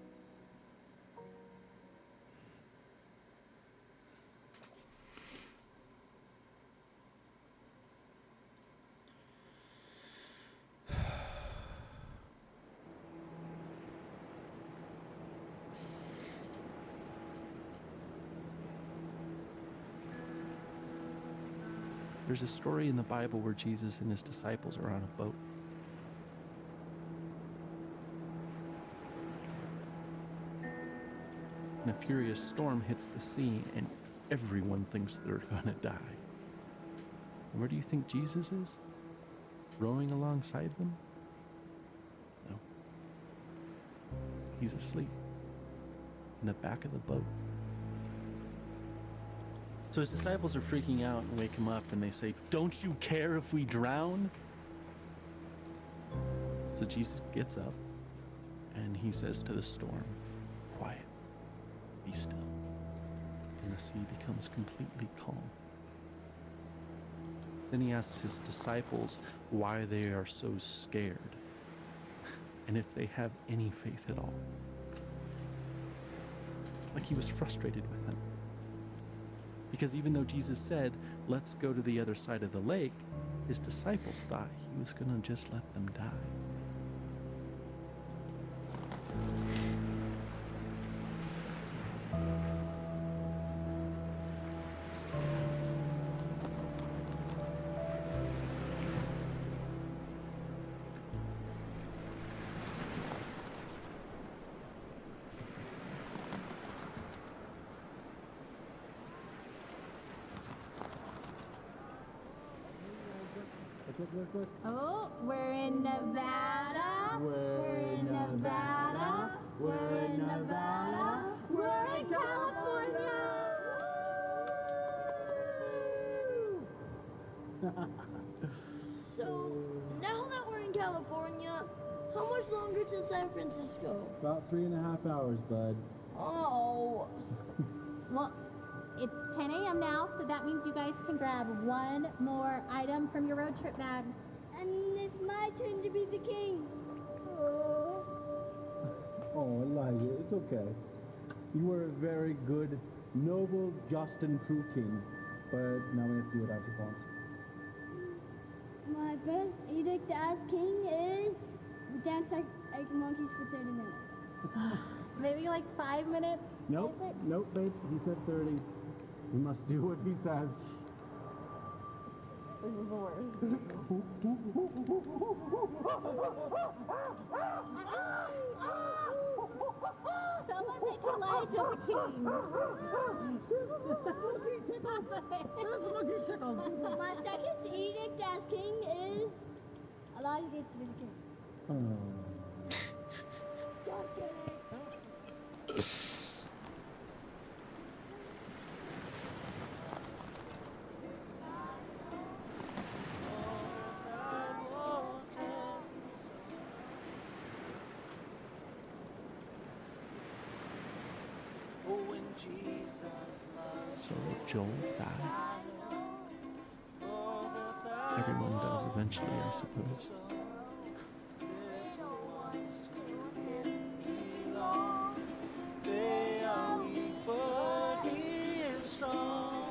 C: There's a story in the Bible where Jesus and his disciples are on a boat. And a furious storm hits the sea, and everyone thinks they're gonna die. And where do you think Jesus is? Rowing alongside them? No. He's asleep in the back of the boat. So his disciples are freaking out and wake him up, and they say, "Don't you care if we drown?" So Jesus gets up and he says to the storm, "Quiet, be still." And the sea becomes completely calm. Then he asks his disciples why they are so scared and if they have any faith at all. Like he was frustrated with them. Because even though Jesus said, "Let's go to the other side of the lake," his disciples thought he was going to just let them die.
B: Oh, we're in Nevada. We're in Nevada. We're in Nevada. We're in California.
Q: So, now that we're in California, how much longer to San Francisco?
P: About 3.5 hours, bud.
Q: Oh.
B: Well, it's 10 a.m. now, so that means you guys can grab one more item from your road trip bags.
D: And it's my turn to be the king.
P: Oh, Elijah, it's okay. You were a very good, noble, just, and true king. But now we have to do it, I suppose.
D: My first edict as king is dance like monkeys for 30 minutes.
B: Maybe like 5 minutes?
P: Nope, nope, babe. He said 30. We must do what he says.
B: This is the worst. Someone make Elijah the king.
Q: Monkey tickles. There's monkey tickles.
D: My second edict as king is Elijah gets to be the king.
P: Oh.
D: Just kidding.
C: So Joel died. Everyone does eventually, I suppose.
I: They are weak, but he is strong.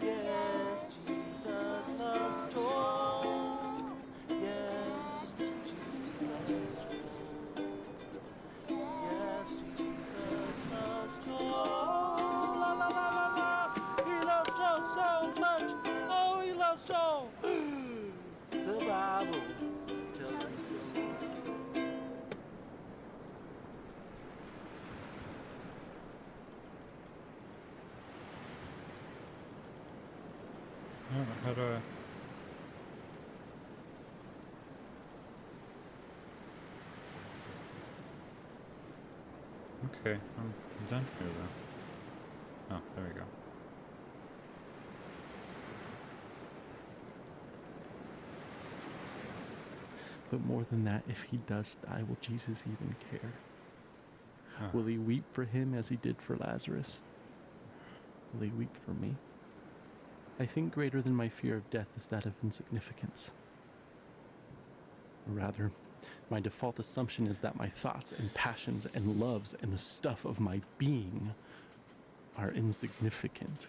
I: Yes, Jesus loves Joel. Yes, Jesus loves Joel. Yes, Jesus loves Joel. La la la la la. He loves Joel so much. Oh, he loves Joel. The Bible tells me so.
A: How do I... Okay, I'm done here though. Oh, there we go.
C: But more than that, if he does die, will Jesus even care? Will he weep for him as he did for Lazarus? Will he weep for me? I think greater than my fear of death is that of insignificance. Or rather, my default assumption is that my thoughts and passions and loves and the stuff of my being are insignificant.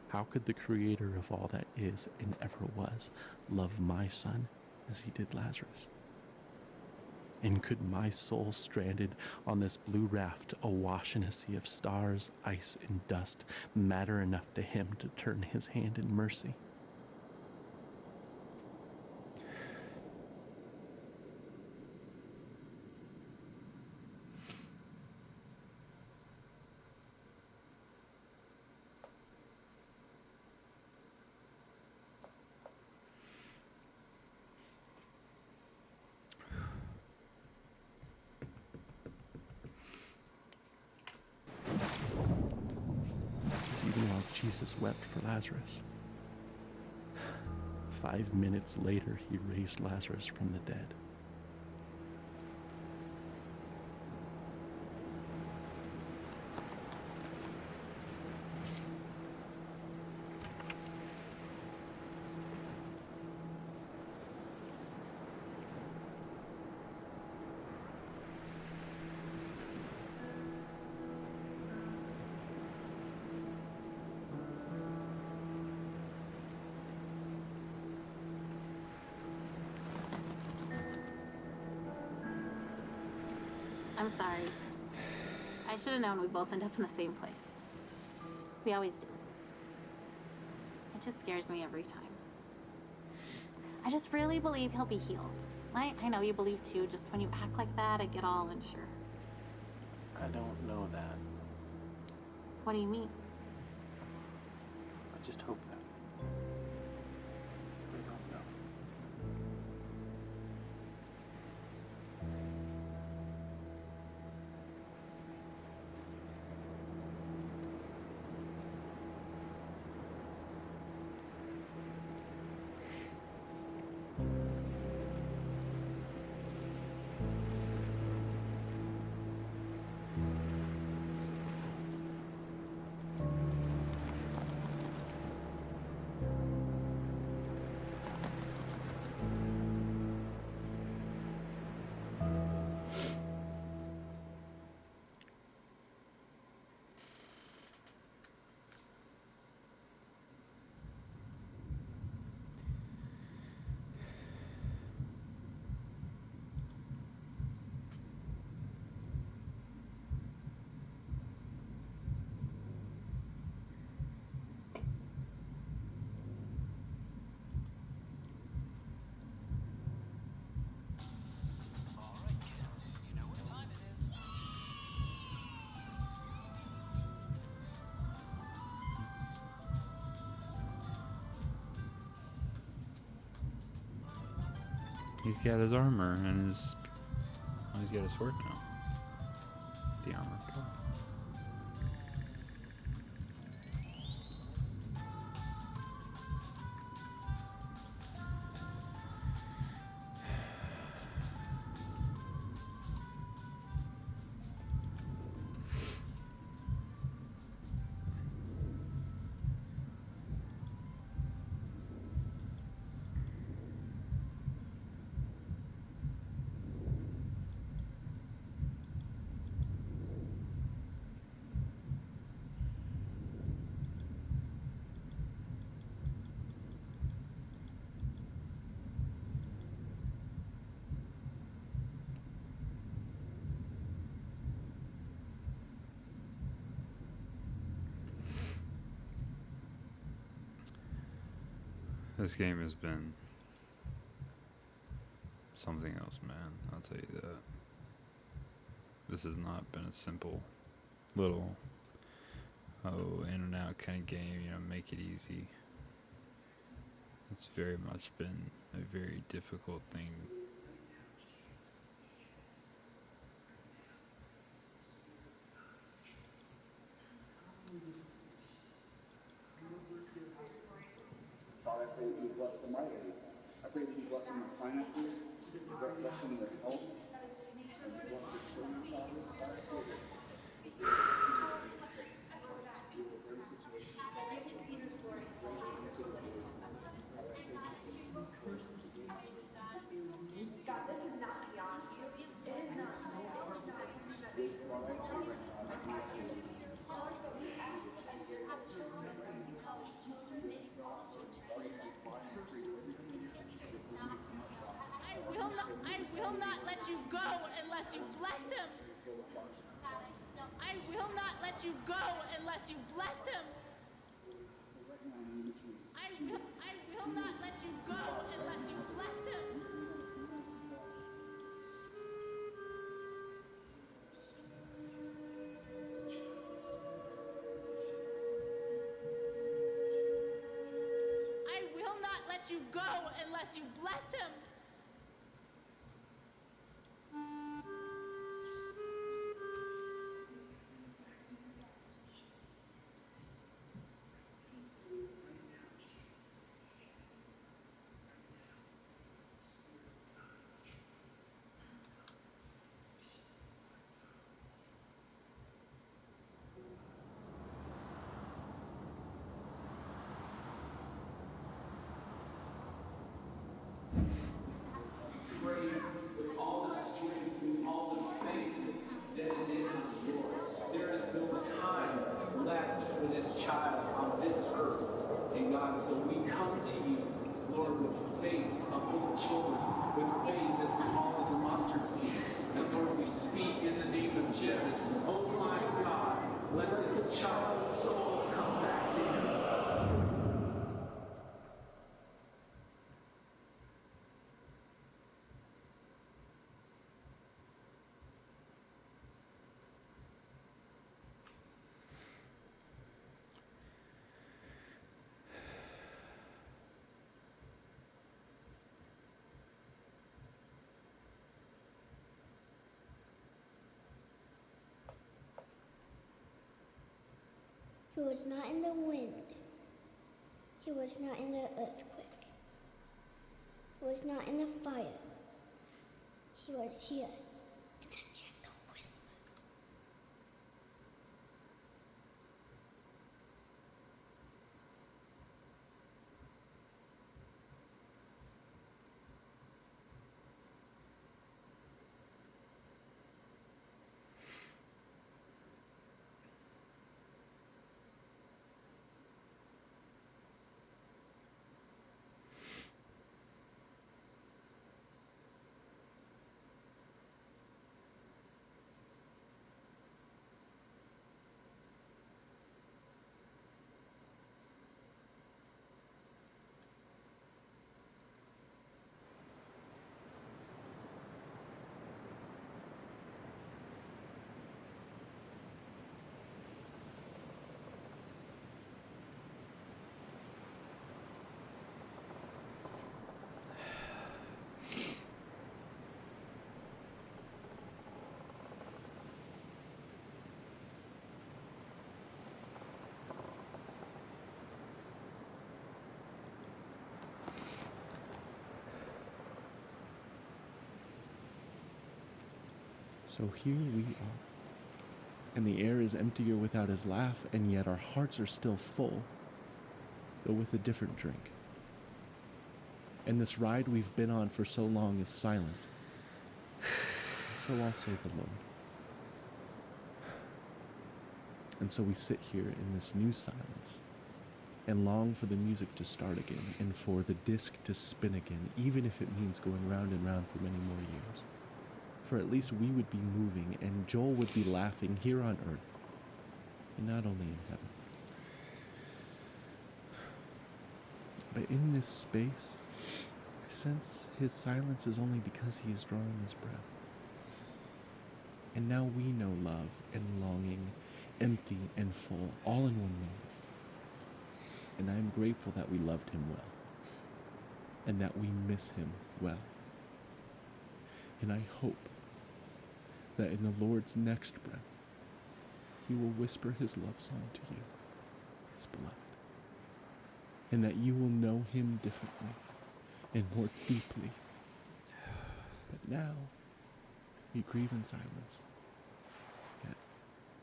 C: How could the creator of all that is and ever was love my son as he did Lazarus? And could my soul stranded on this blue raft awash in a sea of stars, ice, and dust matter enough to him to turn his hand in mercy? Even while Jesus wept for Lazarus. 5 minutes later, he raised Lazarus from the dead.
H: I'm sorry. I should have known we'd both end up in the same place. We always do. It just scares me every time. I just really believe he'll be healed. I know you believe too, just when you act like that, I get all unsure.
C: I don't know that.
H: What do you mean?
C: I just hope that. I don't know.
A: He's got his armor and his... Oh, he's got a sword now. It's the armor. Cool. This game has been something else, man. I'll tell you that. This has not been a simple little, in and out kind of game, make it easy. It's very much been a very difficult thing.
L: Father, I pray that you bless them mightily. I pray that you bless them with finances, bless them with health, and bless their children, Father. Father, I pray that
F: God, this is not beyond you. It is not.
H: I will not let you go unless you bless him. I will not let you go unless you bless him. I will not let you go unless you bless him. I will not let you go unless you bless him.
C: With all the strength and all the faith that is in us, Lord. There is no time left for this child on this earth. And God, so we come to you, Lord, with faith of little children, with faith as small as a mustard seed. And Lord, we speak in the name of Jesus. Oh my God, let this child's soul come back to him.
D: He was not in the wind. He was not in the earthquake. He was not in the fire. He was here in a gentle whisper.
C: So here we are, and the air is emptier without his laugh, and yet our hearts are still full, though with a different drink. And this ride we've been on for so long is silent, so also the Lord. And so we sit here in this new silence, and long for the music to start again, and for the disc to spin again, even if it means going round and round for many more years. For at least we would be moving, and Joel would be laughing here on earth, and not only in heaven. But in this space, I sense his silence is only because he is drawing his breath. And now we know love and longing, empty and full, all in one moment. And I am grateful that we loved him well, and that we miss him well. And I hope that in the Lord's next breath, he will whisper his love song to you, his beloved, and that you will know him differently and more deeply. But now, you grieve in silence, yet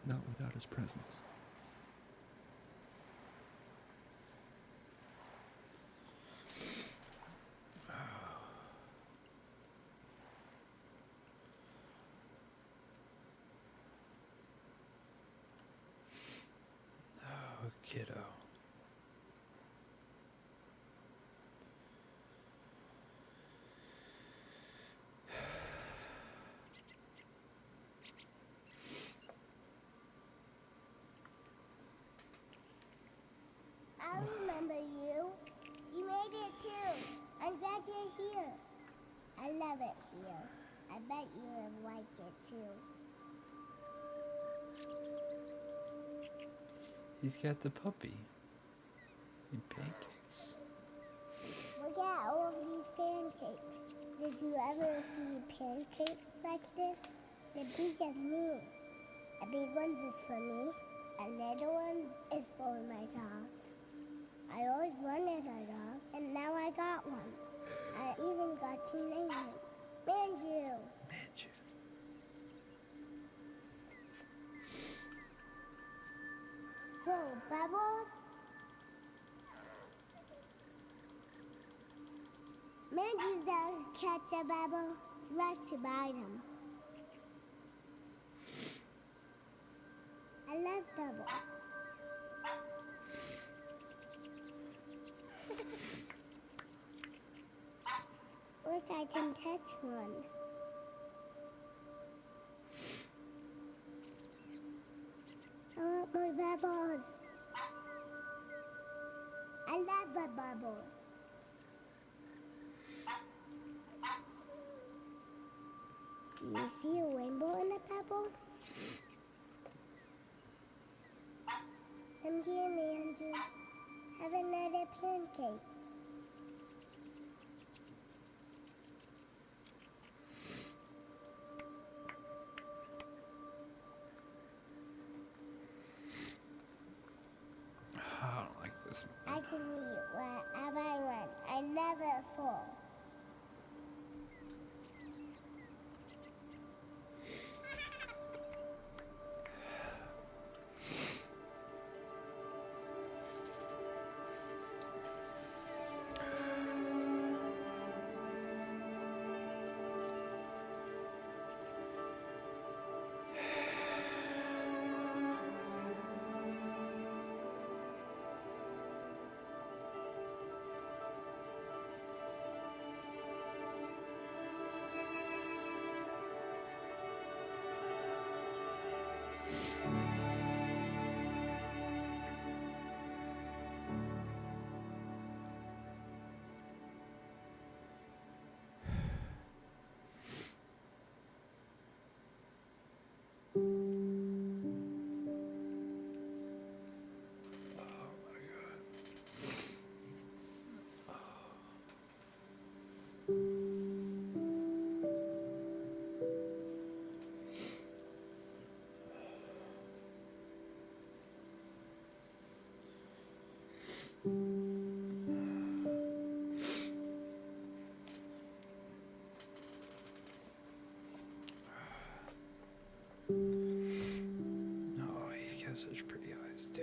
C: not without his presence.
A: Oh, kiddo.
D: I remember you. You made it too. I'm glad you're here. I love it here. I bet you have liked it too.
A: He's got the puppy. And pancakes.
D: Look at all these pancakes. Did you ever see pancakes like this? The big as me. A big one is for me. A little one is for my dog. I always wanted a dog, and now I got one. I even got to name him Manju.
A: Manju.
D: So, Bubbles? Manju doesn't catch a bubble. She likes to bite them. I love bubbles. Look, I can touch one. I want more bubbles. I love the bubbles. Do you see a rainbow in a pebble? Come here, Manju. Have another pancake.
A: I don't like this movie.
D: I can eat whatever I want. I never fall.
A: Oh, he has such pretty eyes too.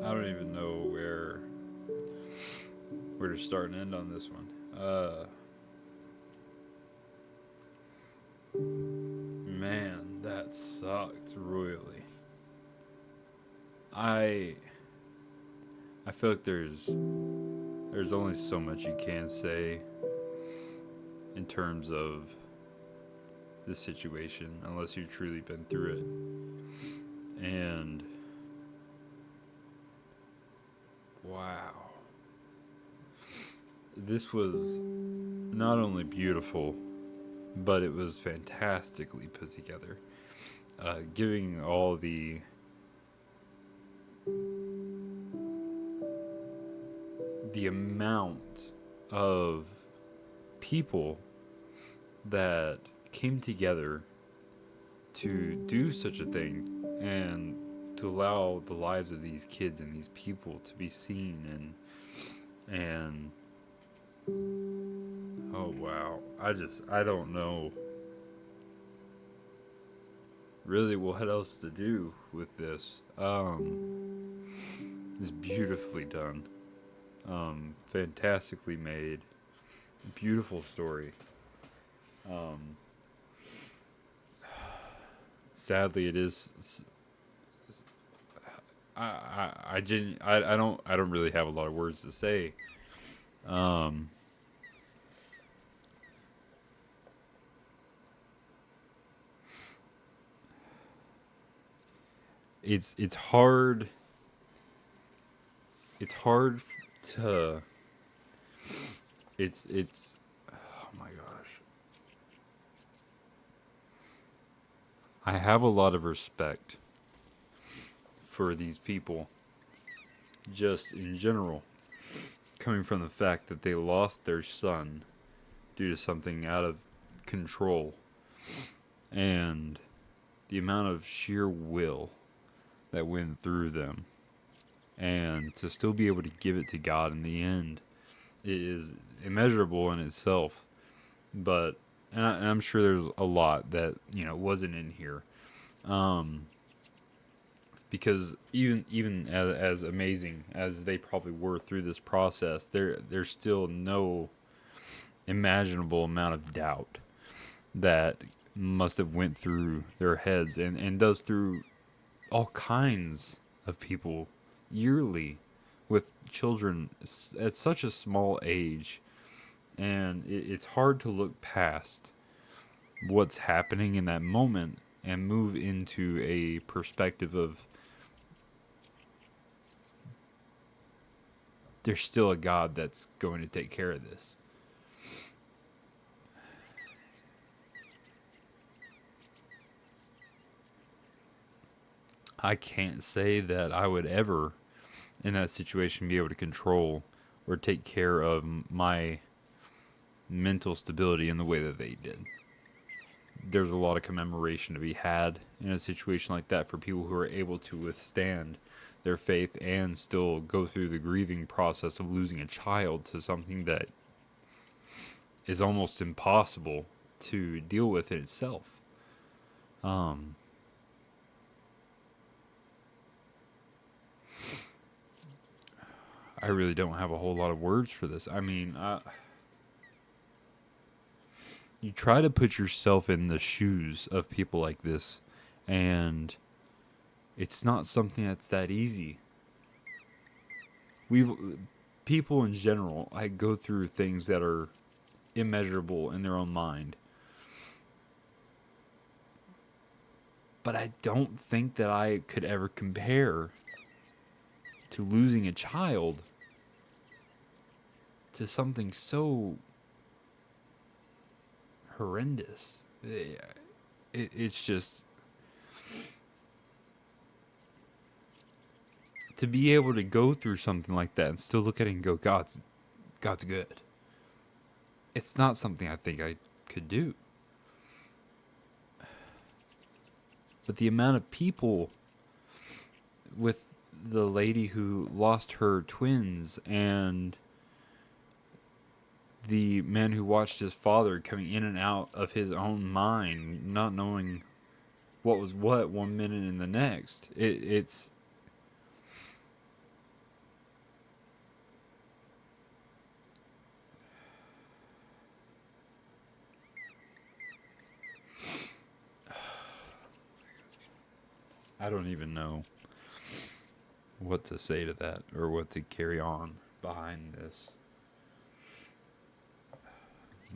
A: I don't even know where to start and end on this one. Man, that sucked royally. I feel like there's only so much you can say in terms of this situation unless you've truly been through it. And wow. This was not only beautiful, but it was fantastically put together. Giving all the amount of people that came together to do such a thing and to allow the lives of these kids and these people to be seen and oh wow, I don't know really what else to do with this. It's beautifully done, fantastically made, beautiful story. Sadly, it is. I don't really have a lot of words to say. It's hard. It's hard to. It's. Oh my gosh. I have a lot of respect for these people, just in general, coming from the fact that they lost their son due to something out of control, and the amount of sheer will that went through them, and to still be able to give it to God in the end is immeasurable in itself. But and I'm sure there's a lot that wasn't in here, because even as amazing as they probably were through this process, there's still no imaginable amount of doubt that must have went through their heads and does through all kinds of people yearly with children at such a small age. And it's hard to look past what's happening in that moment and move into a perspective of there's still a God that's going to take care of this. I can't say that I would ever, in that situation, be able to control or take care of my mental stability in the way that they did. There's a lot of commemoration to be had in a situation like that for people who are able to withstand their faith and still go through the grieving process of losing a child to something that is almost impossible to deal with in itself. I really don't have a whole lot of words for this. I mean, you try to put yourself in the shoes of people like this, and it's not something that's that easy. People in general, I go through things that are immeasurable in their own mind. But I don't think that I could ever compare to losing a child to something so horrendous. It's just to be able to go through something like that and still look at it and go, God's good. It's not something I think I could do. But the amount of people, with the lady who lost her twins and the man who watched his father coming in and out of his own mind, not knowing what was what one minute and the next. It's I don't even know what to say to that or what to carry on behind this.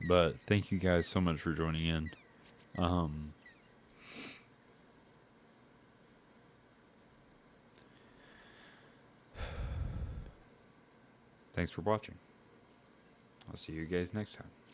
A: But thank you guys so much for joining in. Thanks for watching. I'll see you guys next time.